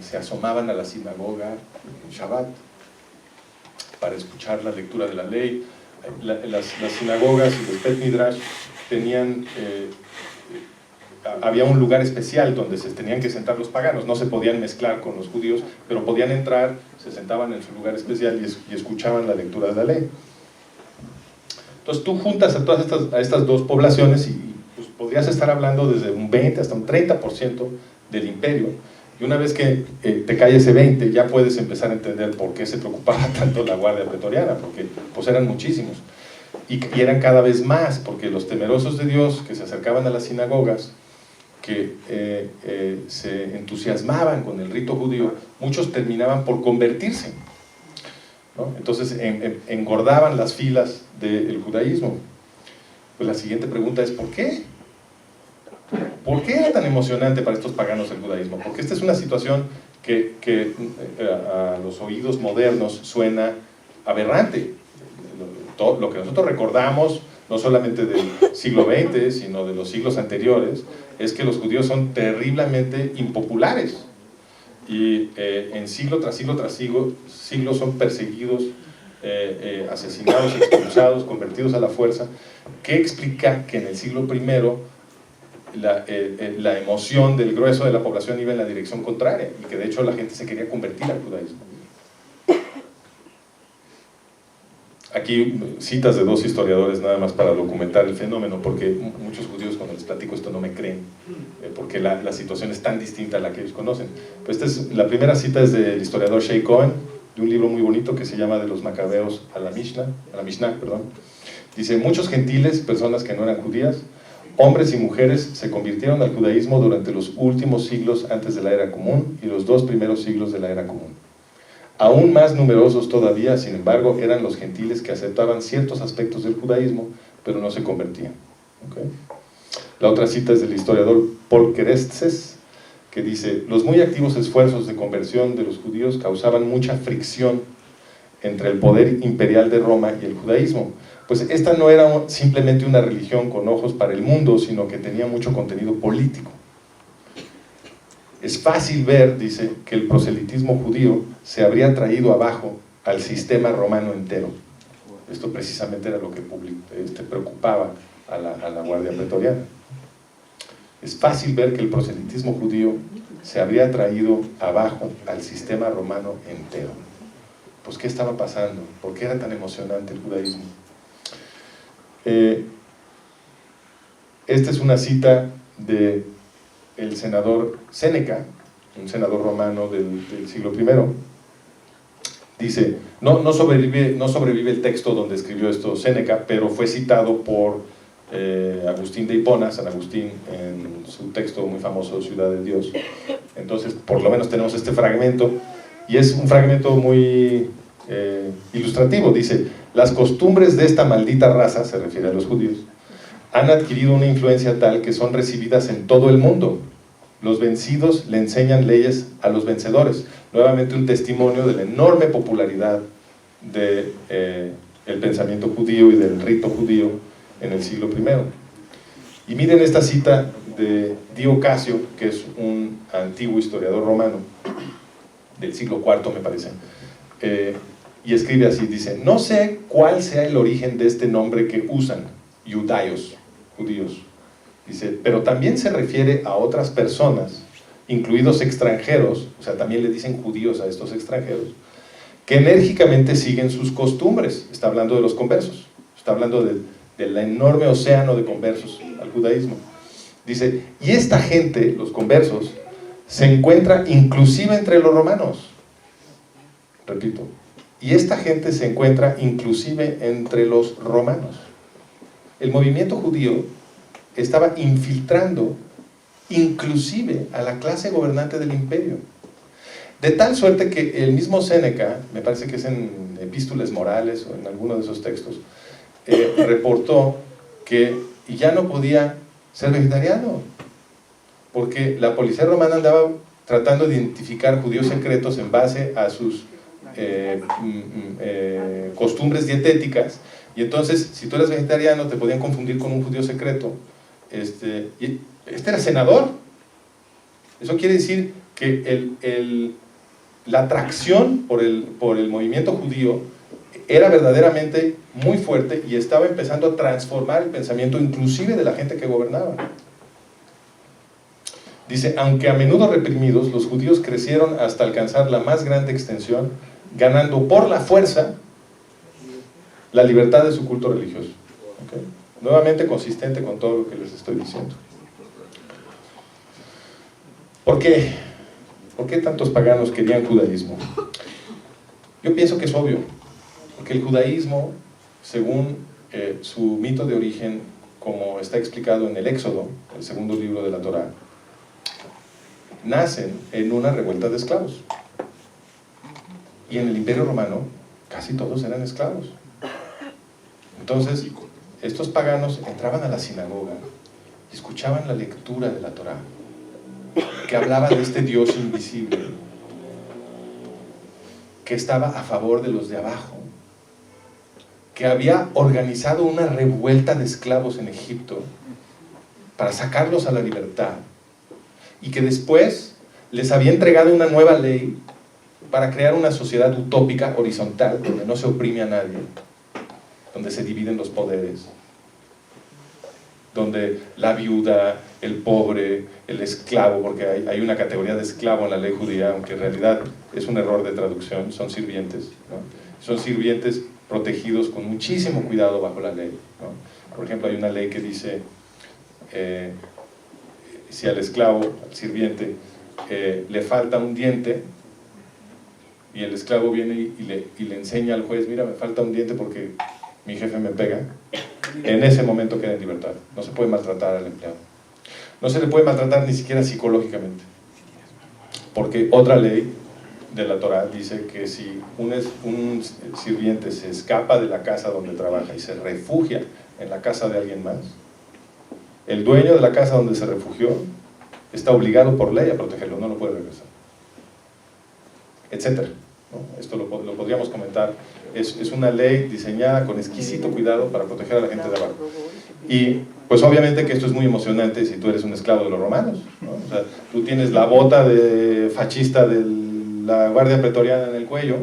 Speaker 1: se asomaban a la sinagoga en Shabbat para escuchar la lectura de la ley. Las sinagogas y los Bet Midrash tenían, había un lugar especial donde se tenían que sentar los paganos, no se podían mezclar con los judíos, pero podían entrar, se sentaban en su lugar especial y escuchaban la lectura de la ley. Entonces tú juntas a todas estas dos poblaciones y pues, podrías estar hablando desde un 20 hasta un 30% del imperio, y una vez que te cae ese 20, ya puedes empezar a entender por qué se preocupaba tanto la Guardia Pretoriana, porque pues eran muchísimos, y eran cada vez más, porque los temerosos de Dios que se acercaban a las sinagogas, que se entusiasmaban con el rito judío, muchos terminaban por convertirse, ¿no? Entonces engordaban las filas del judaísmo. Pues la siguiente pregunta es, ¿por qué? ¿Por qué era tan emocionante para estos paganos el judaísmo? Porque esta es una situación que a los oídos modernos suena aberrante. Todo lo que nosotros recordamos, no solamente del siglo XX, sino de los siglos anteriores, es que los judíos son terriblemente impopulares. Y en siglo tras siglo tras siglo son perseguidos, asesinados, expulsados, convertidos a la fuerza. ¿Qué explica que en el siglo I la emoción del grueso de la población iba en la dirección contraria, y que de hecho la gente se quería convertir al judaísmo? Aquí citas de dos historiadores nada más para documentar el fenómeno, porque muchos judíos cuando les platico esto no me creen, porque la situación es tan distinta a la que ellos conocen. Pues la primera cita es del historiador Shea Cohen, de un libro muy bonito que se llama De los Macabeos a la Mishnah, Dice, muchos gentiles, personas que no eran judías, hombres y mujeres, se convirtieron al judaísmo durante los últimos siglos antes de la era común y los 2 primeros siglos de la era común. Aún más numerosos todavía, sin embargo, eran los gentiles que aceptaban ciertos aspectos del judaísmo, pero no se convertían. ¿Okay? La otra cita es del historiador Paul Kerestes, que dice, los muy activos esfuerzos de conversión de los judíos causaban mucha fricción entre el poder imperial de Roma y el judaísmo. Pues esta no era simplemente una religión con ojos para el mundo, sino que tenía mucho contenido político. Es fácil ver, dice, que el proselitismo judío se habría traído abajo al sistema romano entero. Esto precisamente era lo que preocupaba a la Guardia Pretoriana. Es fácil ver que el proselitismo judío se habría traído abajo al sistema romano entero. Pues, ¿qué estaba pasando? ¿Por qué era tan emocionante el judaísmo? Esta es una cita del senador Séneca, un senador romano del siglo I. Dice, no sobrevive el texto donde escribió esto Séneca, pero fue citado por Agustín de Hipona, San Agustín, en su texto muy famoso, Ciudad de Dios. Entonces, por lo menos tenemos este fragmento, y es un fragmento muy ilustrativo. Dice, las costumbres de esta maldita raza, se refiere a los judíos, han adquirido una influencia tal que son recibidas en todo el mundo. Los vencidos le enseñan leyes a los vencedores. Nuevamente un testimonio de la enorme popularidad del pensamiento judío y del rito judío en el siglo I. Y miren esta cita de Dio Casio, que es un antiguo historiador romano del siglo IV, me parece. y escribe así, dice: no sé cuál sea el origen de este nombre que usan, judaios, judíos. Dice, pero también se refiere a otras personas, incluidos extranjeros, o sea, también le dicen judíos a estos extranjeros, que enérgicamente siguen sus costumbres. Está hablando de los conversos, está hablando del enorme océano de conversos al judaísmo. Dice, y esta gente, los conversos, se encuentra inclusive entre los romanos. Repito, y esta gente se encuentra inclusive entre los romanos. El movimiento judío estaba infiltrando inclusive a la clase gobernante del imperio. De tal suerte que el mismo Séneca, me parece que es en Epístolas Morales o en alguno de esos textos, reportó que ya no podía ser vegetariano, porque la policía romana andaba tratando de identificar judíos secretos en base a sus costumbres dietéticas, y entonces si tú eras vegetariano te podían confundir con un judío secreto. Y este era senador. Eso quiere decir que la atracción por el movimiento judío era verdaderamente muy fuerte y estaba empezando a transformar el pensamiento inclusive de la gente que gobernaba. Dice, aunque a menudo reprimidos, los judíos crecieron hasta alcanzar la más grande extensión, ganando por la fuerza la libertad de su culto religioso. ¿Okay? Nuevamente consistente con todo lo que les estoy diciendo. ¿Por qué? ¿Por qué tantos paganos querían judaísmo? Yo pienso que es obvio, porque el judaísmo, según su mito de origen, como está explicado en el Éxodo, el segundo libro de la Torá, nacen en una revuelta de esclavos. Y en el Imperio Romano casi todos eran esclavos. Entonces, estos paganos entraban a la sinagoga y escuchaban la lectura de la Torá, que hablaba de este Dios invisible, que estaba a favor de los de abajo, que había organizado una revuelta de esclavos en Egipto para sacarlos a la libertad, y que después les había entregado una nueva ley para crear una sociedad utópica, horizontal, donde no se oprime a nadie, donde se dividen los poderes, donde la viuda, el pobre, el esclavo, porque hay una categoría de esclavo en la ley judía, aunque en realidad es un error de traducción, son sirvientes, ¿no? Son sirvientes protegidos con muchísimo cuidado bajo la ley, ¿no? Por ejemplo, hay una ley que dice, si al esclavo, al sirviente, le falta un diente, y el esclavo viene y le enseña al juez, mira, me falta un diente porque mi jefe me pega, en ese momento queda en libertad. No se puede maltratar al empleado. No se le puede maltratar ni siquiera psicológicamente. Porque otra ley de la Torá dice que si un sirviente se escapa de la casa donde trabaja y se refugia en la casa de alguien más, el dueño de la casa donde se refugió está obligado por ley a protegerlo, no lo puede regresar, etcétera, ¿no? Esto lo podríamos comentar. Es una ley diseñada con exquisito cuidado para proteger a la gente de abajo. Y pues obviamente que esto es muy emocionante si tú eres un esclavo de los romanos, ¿no? O sea, tú tienes la bota de fascista de la guardia pretoriana en el cuello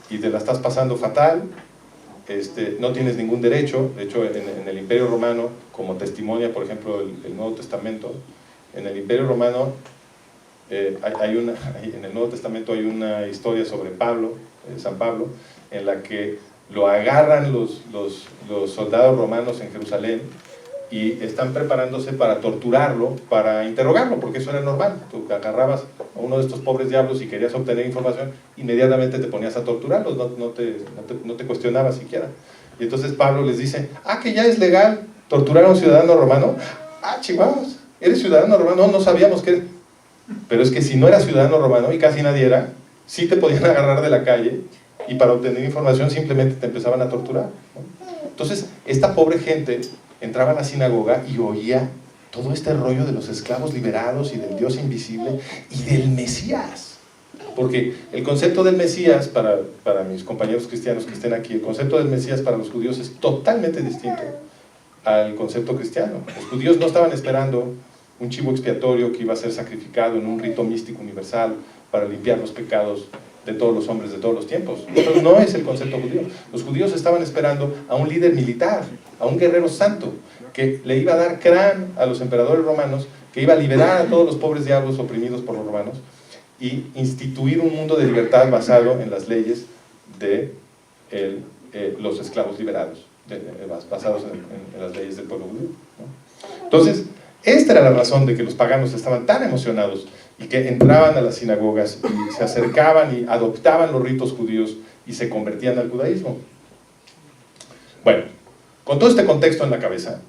Speaker 1: y te la estás pasando fatal, no tienes ningún derecho. De hecho, en el Imperio Romano, como testimonia, por ejemplo, el Nuevo Testamento, en el Imperio Romano, en el Nuevo Testamento hay una historia sobre Pablo, San Pablo, en la que lo agarran los soldados romanos en Jerusalén y están preparándose para torturarlo, para interrogarlo, porque eso era normal. Tú agarrabas a uno de estos pobres diablos y querías obtener información, inmediatamente te ponías a torturarlos, no te cuestionabas siquiera. Y entonces Pablo les dice, que ya es legal torturar a un ciudadano romano. Chihuahuas, ¿eres ciudadano romano? No sabíamos que eres. Pero es que si no eras ciudadano romano, y casi nadie era, sí te podían agarrar de la calle y para obtener información simplemente te empezaban a torturar, ¿no? Entonces, esta pobre gente entraba a la sinagoga y oía todo este rollo de los esclavos liberados y del Dios invisible y del Mesías. Porque el concepto del Mesías, para mis compañeros cristianos que estén aquí, el concepto del Mesías para los judíos es totalmente distinto al concepto cristiano. Los judíos no estaban esperando un chivo expiatorio que iba a ser sacrificado en un rito místico universal para limpiar los pecados de todos los hombres de todos los tiempos. Eso no es el concepto judío. Los judíos estaban esperando a un líder militar, a un guerrero santo, que le iba a dar crán a los emperadores romanos, que iba a liberar a todos los pobres diablos oprimidos por los romanos y instituir un mundo de libertad basado en las leyes de los esclavos liberados, basados en las leyes del pueblo judío, ¿no? Entonces, esta era la razón de que los paganos estaban tan emocionados y que entraban a las sinagogas y se acercaban y adoptaban los ritos judíos y se convertían al judaísmo. Bueno, con todo este contexto en la cabeza,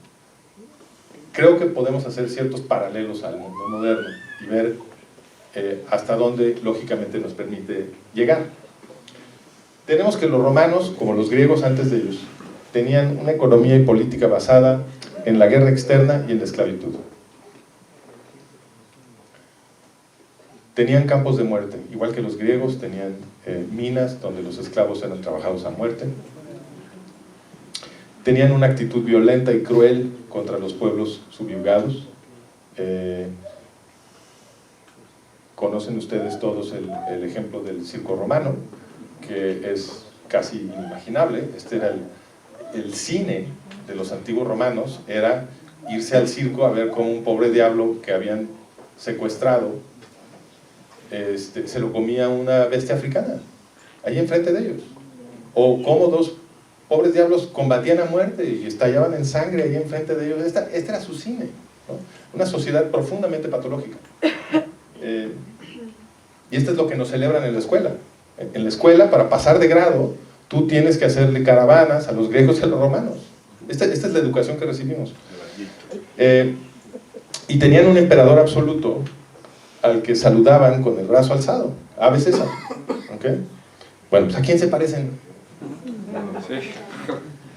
Speaker 1: creo que podemos hacer ciertos paralelos al mundo moderno y ver hasta dónde lógicamente nos permite llegar. Tenemos que los romanos, como los griegos antes de ellos, tenían una economía y política basada en la guerra externa y en la esclavitud. Tenían campos de muerte, igual que los griegos tenían minas donde los esclavos eran trabajados a muerte. Tenían una actitud violenta y cruel contra los pueblos subyugados. Conocen ustedes todos el ejemplo del circo romano, que es casi inimaginable. Este era el cine de los antiguos romanos, era irse al circo a ver cómo un pobre diablo que habían secuestrado se lo comía una bestia africana, ahí enfrente de ellos. O cómo dos pobres diablos combatían a muerte y estallaban en sangre ahí enfrente de ellos. Este era su cine, ¿no? Una sociedad profundamente patológica. Y esto es lo que nos celebran en la escuela. En la escuela, para pasar de grado, tú tienes que hacerle caravanas a los griegos y a los romanos. Esta es la educación que recibimos. Y tenían un emperador absoluto al que saludaban con el brazo alzado. Ave César. ¿Okay? Bueno, pues ¿a quién se parecen?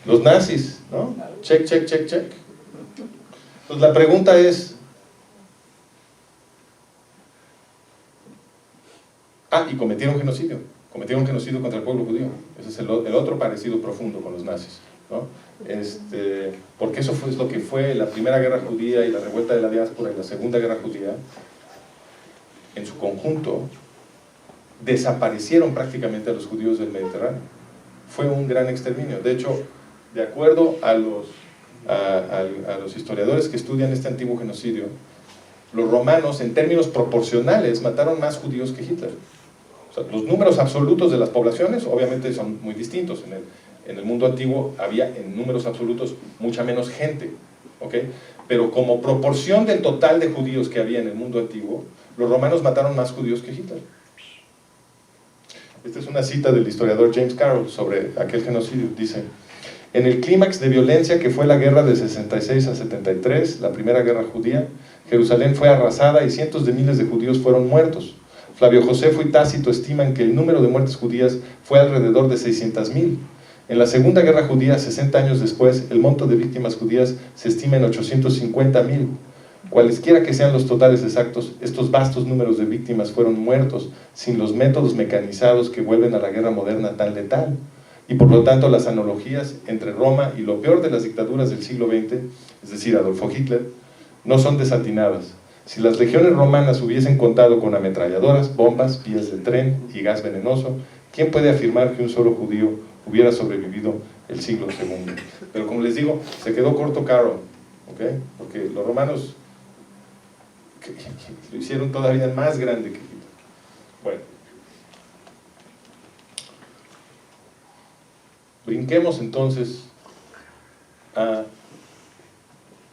Speaker 1: Los nazis, ¿no? Check, check, check, check. Pues la pregunta es... y cometieron genocidio contra el pueblo judío. Ese es el otro parecido profundo con los nazis, ¿no? Porque eso fue lo que fue la primera guerra judía y la revuelta de la diáspora y la segunda guerra judía. En su conjunto, desaparecieron prácticamente a los judíos del Mediterráneo. Fue un gran exterminio. De hecho, de acuerdo a los historiadores que estudian este antiguo genocidio, los romanos, en términos proporcionales, mataron más judíos que Hitler. O sea, los números absolutos de las poblaciones, obviamente, son muy distintos. En el mundo antiguo había, en números absolutos, mucha menos gente, ¿ok? Pero como proporción del total de judíos que había en el mundo antiguo, los romanos mataron más judíos que Hitler. Esta es una cita del historiador James Carroll sobre aquel genocidio. Dice: en el clímax de violencia que fue la guerra de 66 a 73, la primera guerra judía, Jerusalén fue arrasada y cientos de miles de judíos fueron muertos. Flavio Josefo y Tácito estiman que el número de muertes judías fue alrededor de 600.000. En la segunda guerra judía, 60 años después, el monto de víctimas judías se estima en 850.000. Cualesquiera que sean los totales exactos, estos vastos números de víctimas fueron muertos sin los métodos mecanizados que vuelven a la guerra moderna tan letal. Y por lo tanto las analogías entre Roma y lo peor de las dictaduras del siglo XX, es decir, Adolfo Hitler, no son desatinadas. Si las legiones romanas hubiesen contado con ametralladoras, bombas, vías de tren y gas venenoso, ¿quién puede afirmar que un solo judío hubiera sobrevivido el siglo II? Pero como les digo, se quedó corto Carroll, ¿okay? Porque los romanos lo hicieron todavía más grande que Hitler. Bueno, brinquemos entonces a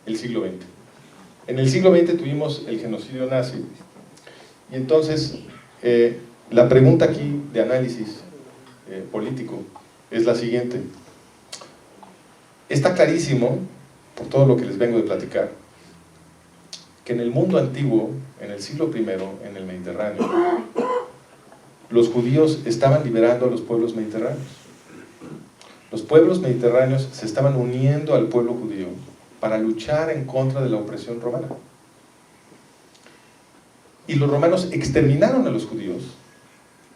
Speaker 1: el siglo XX. En el siglo XX tuvimos el genocidio nazi, y entonces la pregunta aquí de análisis político es la siguiente. Está clarísimo, por todo lo que les vengo de platicar, que en el mundo antiguo, en el siglo I, en el Mediterráneo, los judíos estaban liberando a los pueblos mediterráneos. Los pueblos mediterráneos se estaban uniendo al pueblo judío para luchar en contra de la opresión romana. Y los romanos exterminaron a los judíos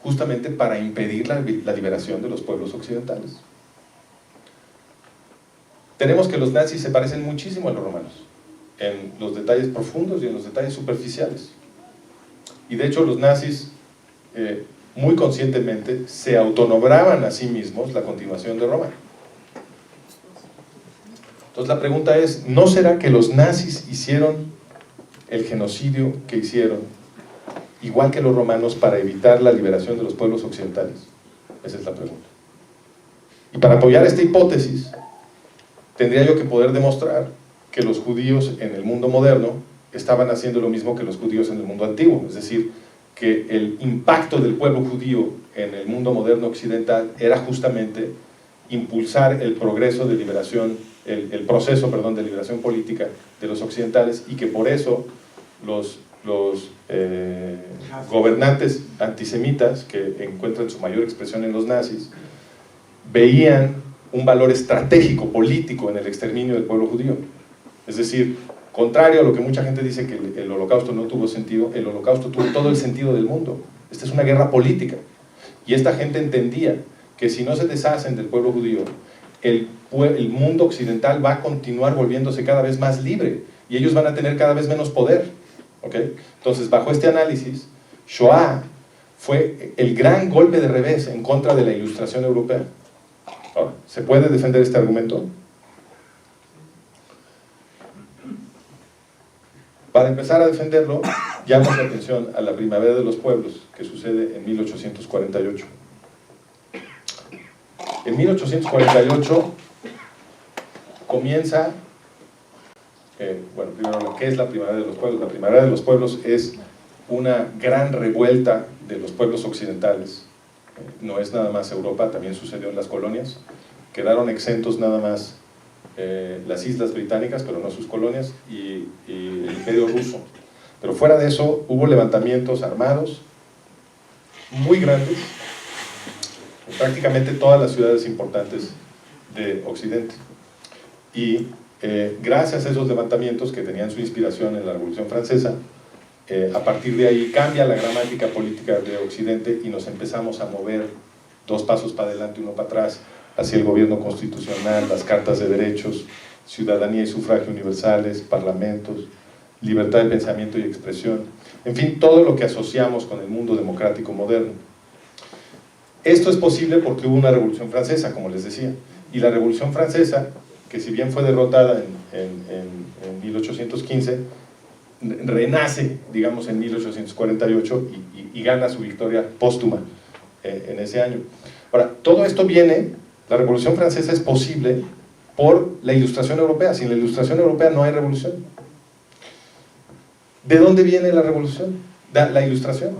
Speaker 1: justamente para impedir la liberación de los pueblos occidentales. Tenemos que los nazis se parecen muchísimo a los romanos, en los detalles profundos y en los detalles superficiales. Y de hecho los nazis muy conscientemente, se autonombraban a sí mismos la continuación de Roma. Entonces la pregunta es, ¿no será que los nazis hicieron el genocidio que hicieron, igual que los romanos, para evitar la liberación de los pueblos occidentales? Esa es la pregunta. Y para apoyar esta hipótesis, tendría yo que poder demostrar que los judíos en el mundo moderno estaban haciendo lo mismo que los judíos en el mundo antiguo, es decir, que el impacto del pueblo judío en el mundo moderno occidental era justamente impulsar el progreso de liberación, el proceso, perdón, de liberación política de los occidentales, y que por eso los gobernantes antisemitas, que encuentran su mayor expresión en los nazis, veían un valor estratégico, político, en el exterminio del pueblo judío. Es decir, contrario a lo que mucha gente dice que el holocausto no tuvo sentido, el holocausto tuvo todo el sentido del mundo. Esta es una guerra política. Y esta gente entendía que si no se deshacen del pueblo judío, el mundo occidental va a continuar volviéndose cada vez más libre y ellos van a tener cada vez menos poder. ¿Okay? Entonces, bajo este análisis, Shoah fue el gran golpe de revés en contra de la Ilustración europea. Ahora, ¿se puede defender este argumento? Para empezar a defenderlo, llamo la atención a la Primavera de los Pueblos, que sucede en 1848. En 1848 comienza, bueno, primero, ¿qué es la Primavera de los Pueblos? La Primavera de los Pueblos es una gran revuelta de los pueblos occidentales. No es nada más Europa, también sucedió en las colonias. Quedaron exentos nada más las islas británicas, pero no sus colonias, y el Imperio ruso. Pero fuera de eso, hubo levantamientos armados muy grandes en prácticamente todas las ciudades importantes de Occidente. Y gracias a esos levantamientos, que tenían su inspiración en la Revolución Francesa, a partir de ahí cambia la gramática política de Occidente y nos empezamos a mover 2 pasos para adelante, 1 para atrás, hacia el gobierno constitucional, las cartas de derechos, ciudadanía y sufragio universales, parlamentos, libertad de pensamiento y expresión, en fin, todo lo que asociamos con el mundo democrático moderno. Esto es posible porque hubo una Revolución Francesa, como les decía, y la Revolución Francesa, que si bien fue derrotada en 1815, renace, digamos, en 1848 y gana su victoria póstuma en ese año. Ahora, todo esto viene, la Revolución Francesa es posible por la Ilustración europea. Sin la Ilustración europea no hay revolución. ¿De dónde viene la revolución? La Ilustración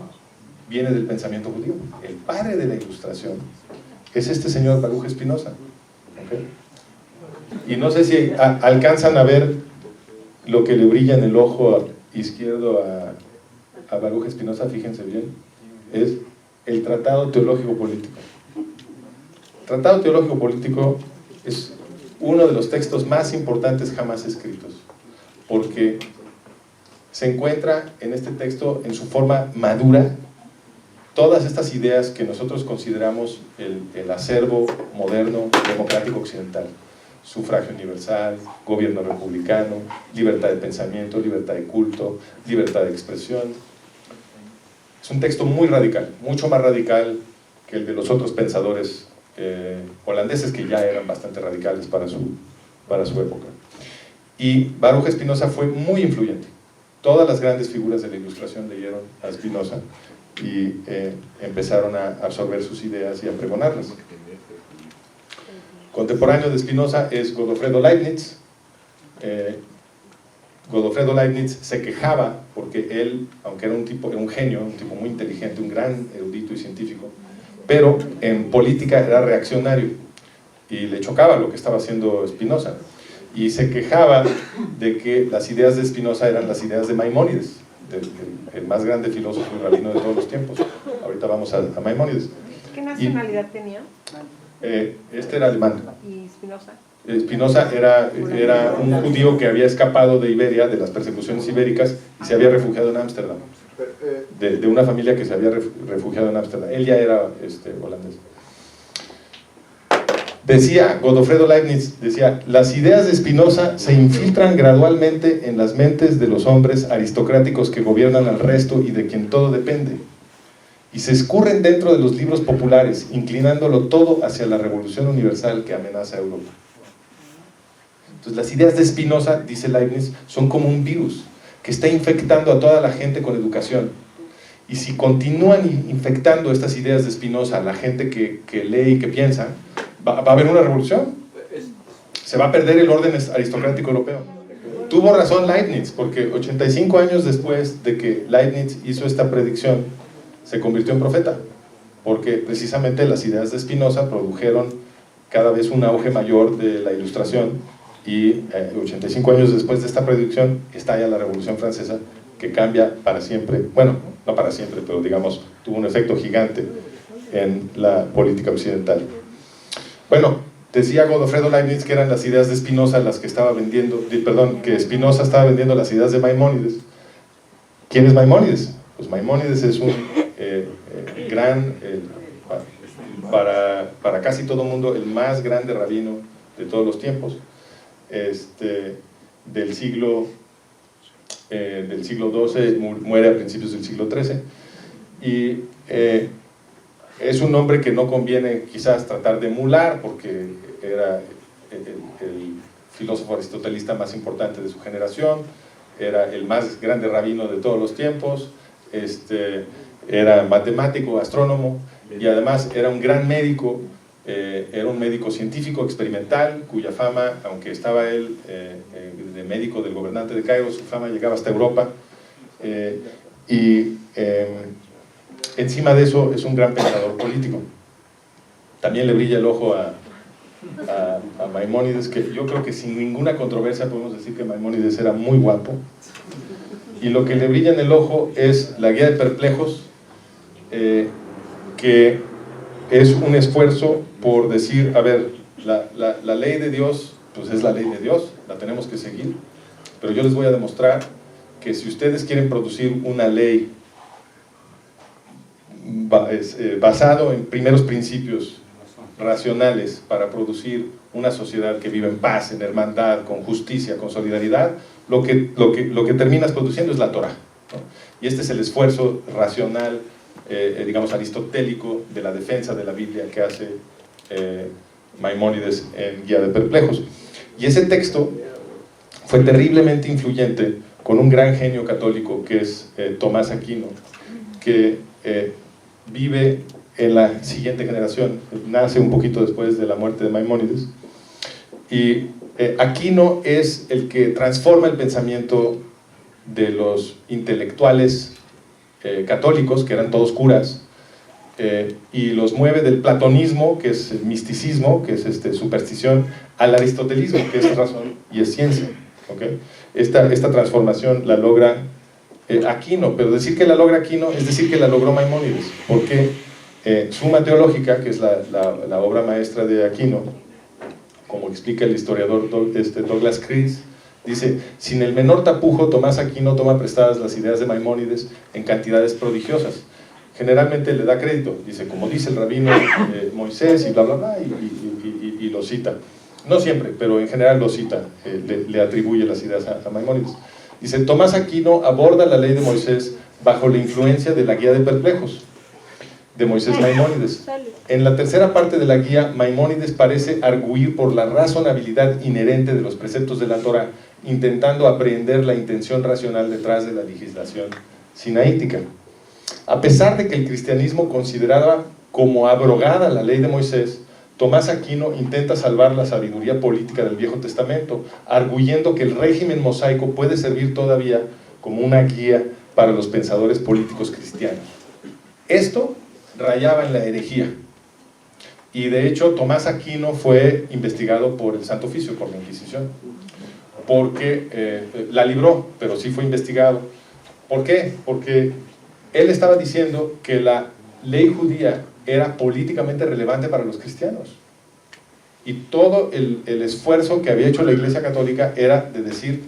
Speaker 1: viene del pensamiento judío. El padre de la Ilustración es este señor Baruch Spinoza. ¿Okay? Y no sé si alcanzan a ver lo que le brilla en el ojo izquierdo a Baruch Spinoza, fíjense bien, es el Tratado Teológico Político. El Tratado Teológico Político es uno de los textos más importantes jamás escritos, porque se encuentra en este texto, en su forma madura, todas estas ideas que nosotros consideramos el acervo moderno democrático occidental: sufragio universal, gobierno republicano, libertad de pensamiento, libertad de culto, libertad de expresión. Es un texto muy radical, mucho más radical que el de los otros pensadores holandeses, que ya eran bastante radicales para su época. Y Baruch Spinoza fue muy influyente. Todas las grandes figuras de la Ilustración leyeron a Spinoza y empezaron a absorber sus ideas y a pregonarlas. Contemporáneo de Spinoza es Godofredo Leibniz. Godofredo Leibniz se quejaba porque él, aunque era un genio, un tipo muy inteligente, un gran erudito y científico, pero en política era reaccionario y le chocaba lo que estaba haciendo Spinoza, y se quejaba de que las ideas de Spinoza eran las ideas de Maimónides, el más grande filósofo y rabino de todos los tiempos. Ahorita vamos a Maimónides.
Speaker 2: ¿Qué nacionalidad tenía?
Speaker 1: Este era alemán.
Speaker 2: ¿Y Spinoza?
Speaker 1: Spinoza era un judío que había escapado de Iberia, de las persecuciones ibéricas, y se había refugiado en Ámsterdam, de una familia que se había refugiado en Ámsterdam. Él ya era holandés. Decía Godofredo Leibniz, las ideas de Spinoza se infiltran gradualmente en las mentes de los hombres aristocráticos que gobiernan al resto y de quien todo depende, y se escurren dentro de los libros populares, inclinándolo todo hacia la revolución universal que amenaza a Europa. Entonces, las ideas de Spinoza, dice Leibniz, son como un virus que está infectando a toda la gente con educación. Y si continúan infectando estas ideas de Spinoza a la gente que lee y que piensa, va a haber una revolución. Se va a perder el orden aristocrático europeo. Tuvo razón Leibniz, porque 85 años después de que Leibniz hizo esta predicción, se convirtió en profeta, porque precisamente las ideas de Spinoza produjeron cada vez un auge mayor de la Ilustración, y 85 años después de esta predicción estalla la Revolución Francesa, que cambia para siempre, bueno, no para siempre, pero digamos, tuvo un efecto gigante en la política occidental. Bueno, decía Godofredo Leibniz que eran las ideas de Spinoza las que estaba vendiendo, que Spinoza estaba vendiendo las ideas de Maimónides. ¿Quién es Maimónides? Pues Maimónides es un gran, para casi todo el mundo, el más grande rabino de todos los tiempos, del siglo XII, muere a principios del siglo XIII, y es un nombre que no conviene quizás tratar de emular, porque era el filósofo aristotelista más importante de su generación, era el más grande rabino de todos los tiempos, era matemático, astrónomo, y además era un gran médico, era un médico científico experimental, cuya fama, aunque estaba él de médico del gobernante de Cairo, su fama llegaba hasta Europa, y encima de eso es un gran pensador político. También le brilla el ojo a Maimónides, que yo creo que sin ninguna controversia podemos decir que Maimónides era muy guapo, y lo que le brilla en el ojo es la Guía de Perplejos, que es un esfuerzo por decir, a ver, la ley de Dios, pues es la ley de Dios, la tenemos que seguir, pero yo les voy a demostrar que si ustedes quieren producir una ley basado en primeros principios racionales para producir una sociedad que vive en paz, en hermandad, con justicia, con solidaridad, lo que terminas produciendo es la Torá, ¿no? Y este es el esfuerzo racional, digamos aristotélico, de la defensa de la Biblia que hace Maimónides en Guía de Perplejos. Y ese texto fue terriblemente influyente con un gran genio católico que es Tomás Aquino, que vive en la siguiente generación, nace un poquito después de la muerte de Maimónides, y Aquino es el que transforma el pensamiento de los intelectuales católicos, que eran todos curas, y los mueve del platonismo, que es el misticismo, que es superstición, al aristotelismo, que es razón y es ciencia, ¿okay? Esta transformación la logra Aquino, pero decir que la logra Aquino es decir que la logró Maimónides, porque Summa Teológica, que es la obra maestra de Aquino, como explica el historiador Douglas Chris, dice: sin el menor tapujo, Tomás Aquino toma prestadas las ideas de Maimónides en cantidades prodigiosas. Generalmente le da crédito, dice, como dice el rabino Moisés, y bla bla bla, y lo cita. No siempre, pero en general lo cita, le atribuye las ideas a Maimónides. Dice: Tomás Aquino aborda la ley de Moisés bajo la influencia de la Guía de Perplejos de Moisés Maimónides. En la tercera parte de la guía, Maimónides parece arguir por la razonabilidad inherente de los preceptos de la Torá, intentando aprehender la intención racional detrás de la legislación sinaítica. A pesar de que el cristianismo consideraba como abrogada la ley de Moisés, Tomás Aquino intenta salvar la sabiduría política del Viejo Testamento, arguyendo que el régimen mosaico puede servir todavía como una guía para los pensadores políticos cristianos. Esto rayaba en la herejía, y de hecho Tomás Aquino fue investigado por el Santo Oficio, por la Inquisición, porque la libró, pero sí fue investigado. ¿Por qué? Porque él estaba diciendo que la ley judía era políticamente relevante para los cristianos, y todo el esfuerzo que había hecho la Iglesia Católica era de decir: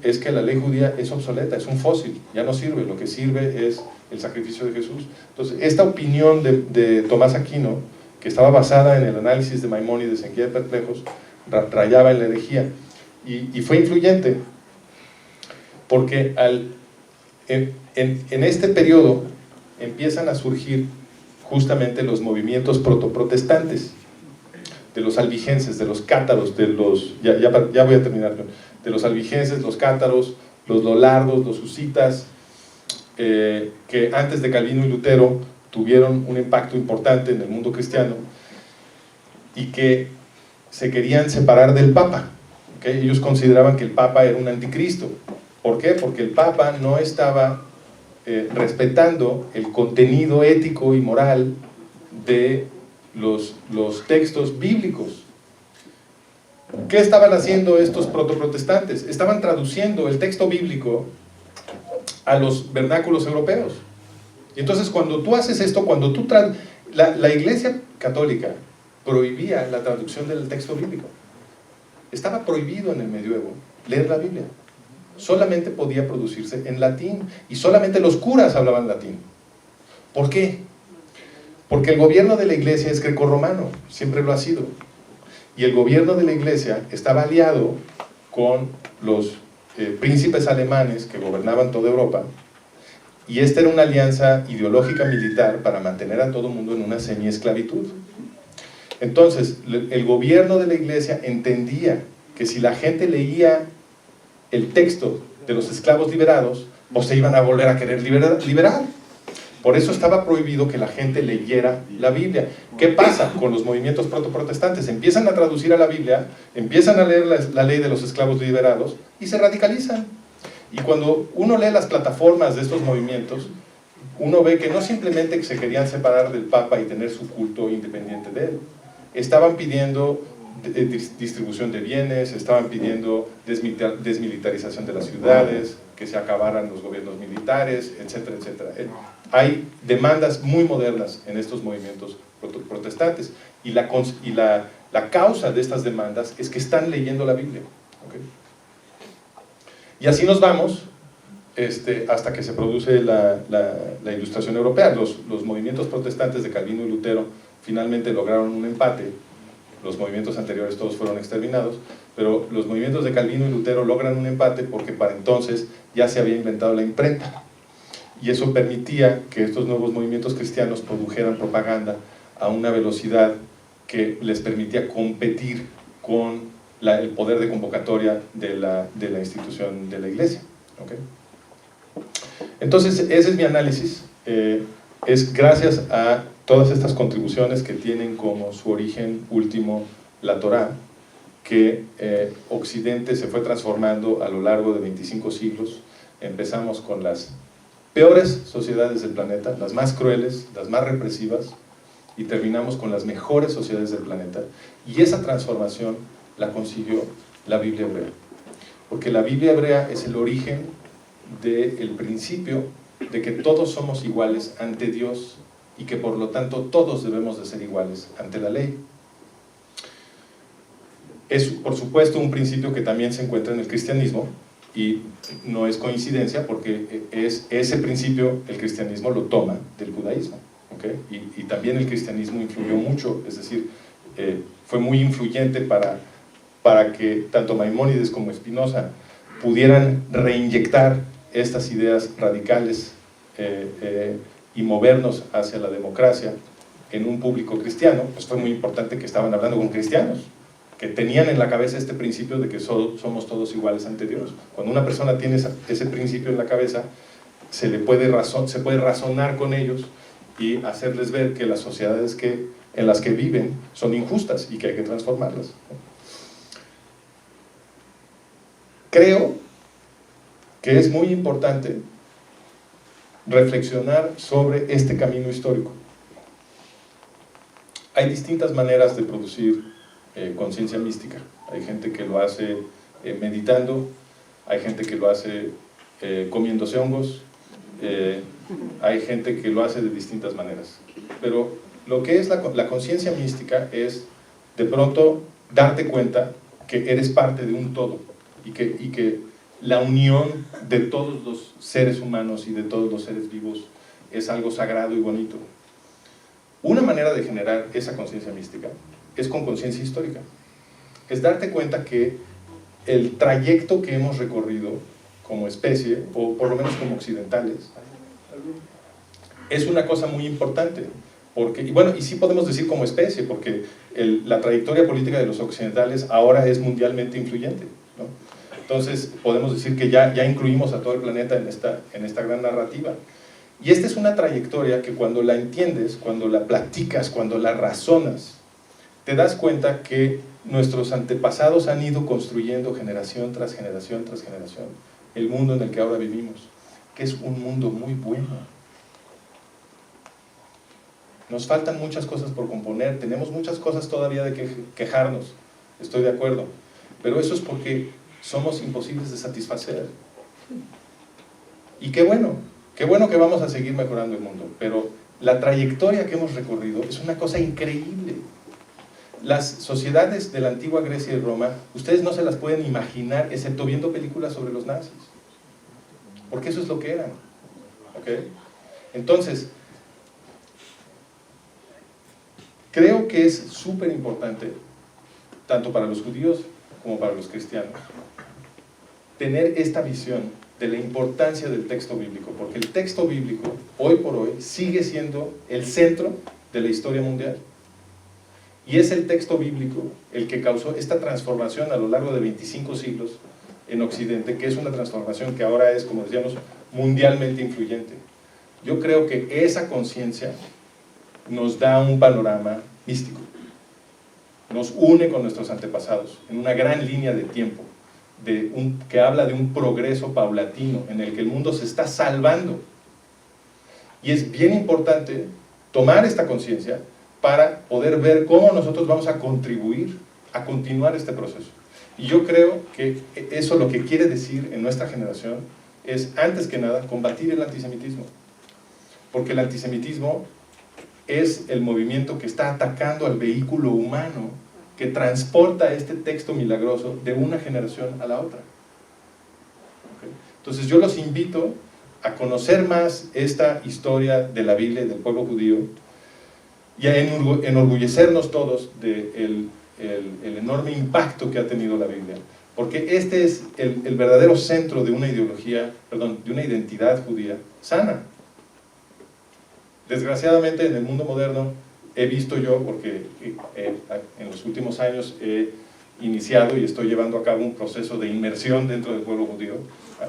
Speaker 1: es que la ley judía es obsoleta, es un fósil, ya no sirve, lo que sirve es el sacrificio de Jesús. Entonces, esta opinión de Tomás Aquino, que estaba basada en el análisis de Maimónides en Guía de Perplejos, rayaba en la herejía, y fue influyente, porque en este periodo empiezan a surgir justamente los movimientos protoprotestantes, de los albigenses, de los cátaros, de los, ya voy a terminar, de los albigenses, los cátaros, los lollardos, los husitas, que antes de Calvino y Lutero tuvieron un impacto importante en el mundo cristiano y que se querían separar del Papa. ¿Okay? Ellos consideraban que el Papa era un anticristo. ¿Por qué? Porque el Papa no estaba respetando el contenido ético y moral de los textos bíblicos. ¿Qué estaban haciendo estos protoprotestantes? Estaban traduciendo el texto bíblico a los vernáculos europeos. Y entonces cuando tú haces esto, cuando tú la Iglesia Católica prohibía la traducción del texto bíblico. Estaba prohibido en el medioevo leer la Biblia. Solamente podía producirse en latín y solamente los curas hablaban latín. ¿Por qué? Porque el gobierno de la Iglesia es grecorromano, siempre lo ha sido. Y el gobierno de la Iglesia estaba aliado con los príncipes alemanes que gobernaban toda Europa, y esta era una alianza ideológica militar para mantener a todo el mundo en una semiesclavitud. Entonces, el gobierno de la Iglesia entendía que si la gente leía el texto de los esclavos liberados, pues se iban a volver a querer liberar. Por eso estaba prohibido que la gente leyera la Biblia. ¿Qué pasa con los movimientos protoprotestantes? Empiezan a traducir a la Biblia, empiezan a leer la ley de los esclavos liberados y se radicalizan. Y cuando uno lee las plataformas de estos movimientos, uno ve que no simplemente se querían separar del Papa y tener su culto independiente de él. Estaban pidiendo distribución de bienes, estaban pidiendo desmilitarización de las ciudades, que se acabaran los gobiernos militares, etcétera, etcétera. Hay demandas muy modernas en estos movimientos protestantes y la causa de estas demandas es que están leyendo la Biblia. ¿Okay? Y así nos vamos hasta que se produce la Ilustración Europea. Los movimientos protestantes de Calvino y Lutero finalmente lograron un empate. Los movimientos anteriores todos fueron exterminados, pero los movimientos de Calvino y Lutero logran un empate porque para entonces ya se había inventado la imprenta. Y eso permitía que estos nuevos movimientos cristianos produjeran propaganda a una velocidad que les permitía competir con el poder de convocatoria de la institución de la Iglesia. ¿Okay? Entonces, ese es mi análisis. Es gracias a todas estas contribuciones que tienen como su origen último la Torá, que Occidente se fue transformando a lo largo de 25 siglos. Empezamos con las peores sociedades del planeta, las más crueles, las más represivas, y terminamos con las mejores sociedades del planeta. Y esa transformación la consiguió la Biblia hebrea. Porque la Biblia hebrea es el origen del principio de que todos somos iguales ante Dios y que por lo tanto todos debemos de ser iguales ante la ley. Es por supuesto un principio que también se encuentra en el cristianismo y no es coincidencia porque ese principio el cristianismo lo toma del judaísmo. ¿Okay? Y también el cristianismo influyó mucho, es decir, fue muy influyente para que tanto Maimónides como Spinoza pudieran reinyectar estas ideas radicales y movernos hacia la democracia en un público cristiano. Pues fue muy importante que estaban hablando con cristianos que tenían en la cabeza este principio de que somos todos iguales ante Dios. Cuando una persona tiene ese principio en la cabeza, se puede razonar con ellos y hacerles ver que las sociedades en las que viven son injustas y que hay que transformarlas. Creo que es muy importante reflexionar sobre este camino histórico. Hay distintas maneras de producir conciencia mística. Hay gente que lo hace meditando, hay gente que lo hace comiéndose hongos, hay gente que lo hace de distintas maneras. Pero lo que es la conciencia mística es de pronto darte cuenta que eres parte de un todo y que la unión de todos los seres humanos y de todos los seres vivos es algo sagrado y bonito. Una manera de generar esa conciencia mística es con conciencia histórica. Es darte cuenta que el trayecto que hemos recorrido como especie, o por lo menos como occidentales, es una cosa muy importante. Porque, y bueno, y sí podemos decir como especie, porque la trayectoria política de los occidentales ahora es mundialmente influyente, ¿no? Entonces podemos decir que ya incluimos a todo el planeta en esta gran narrativa. Y esta es una trayectoria que cuando la entiendes, cuando la platicas, cuando la razonas, te das cuenta que nuestros antepasados han ido construyendo generación tras generación tras generación el mundo en el que ahora vivimos, que es un mundo muy bueno. Nos faltan muchas cosas por componer, tenemos muchas cosas todavía de que quejarnos, estoy de acuerdo, pero eso es porque somos imposibles de satisfacer. Y qué bueno que vamos a seguir mejorando el mundo, pero la trayectoria que hemos recorrido es una cosa increíble. Las sociedades de la antigua Grecia y Roma, ustedes no se las pueden imaginar, excepto viendo películas sobre los nazis, porque eso es lo que eran, ¿ok? Entonces, creo que es súper importante, tanto para los judíos como para los cristianos, tener esta visión de la importancia del texto bíblico, porque el texto bíblico, hoy por hoy, sigue siendo el centro de la historia mundial. Y es el texto bíblico el que causó esta transformación a lo largo de 25 siglos en Occidente, que es una transformación que ahora es, como decíamos, mundialmente influyente. Yo creo que esa conciencia nos da un panorama místico, nos une con nuestros antepasados en una gran línea de tiempo, que habla de un progreso paulatino en el que el mundo se está salvando. Y es bien importante tomar esta conciencia para poder ver cómo nosotros vamos a contribuir a continuar este proceso. Y yo creo que eso lo que quiere decir en nuestra generación es, antes que nada, combatir el antisemitismo. Porque el antisemitismo es el movimiento que está atacando al vehículo humano que transporta este texto milagroso de una generación a la otra. ¿Okay? Entonces yo los invito a conocer más esta historia de la Biblia y del pueblo judío y a enorgullecernos todos del enorme impacto que ha tenido la Biblia, porque este es el verdadero centro de una ideología, perdón, de una identidad judía sana. Desgraciadamente en el mundo moderno he visto yo, porque en los últimos años he iniciado y estoy llevando a cabo un proceso de inmersión dentro del pueblo judío.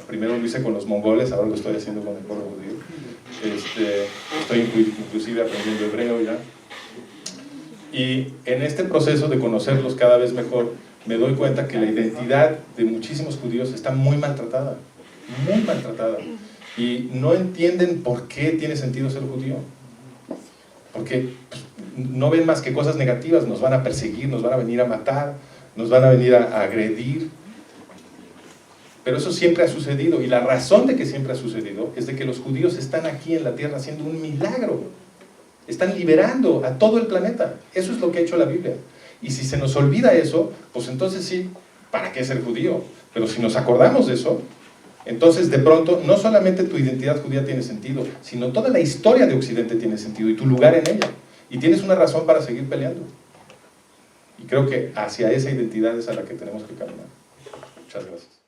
Speaker 1: Primero lo hice con los mongoles, ahora lo estoy haciendo con el pueblo judío. Estoy inclusive aprendiendo hebreo ya. Y en este proceso de conocerlos cada vez mejor, me doy cuenta que la identidad de muchísimos judíos está muy maltratada, y no entienden por qué tiene sentido ser judío, porque no ven más que cosas negativas, nos van a perseguir, nos van a venir a matar, nos van a venir a agredir. Pero eso siempre ha sucedido, y la razón de que siempre ha sucedido es de que los judíos están aquí en la tierra haciendo un milagro, están liberando a todo el planeta. Eso es lo que ha hecho la Biblia. Y si se nos olvida eso, pues entonces sí, ¿para qué ser judío? Pero si nos acordamos de eso, entonces de pronto no solamente tu identidad judía tiene sentido, sino toda la historia de Occidente tiene sentido y tu lugar en ella, y tienes una razón para seguir peleando. Y creo que hacia esa identidad es a la que tenemos que caminar. Muchas gracias.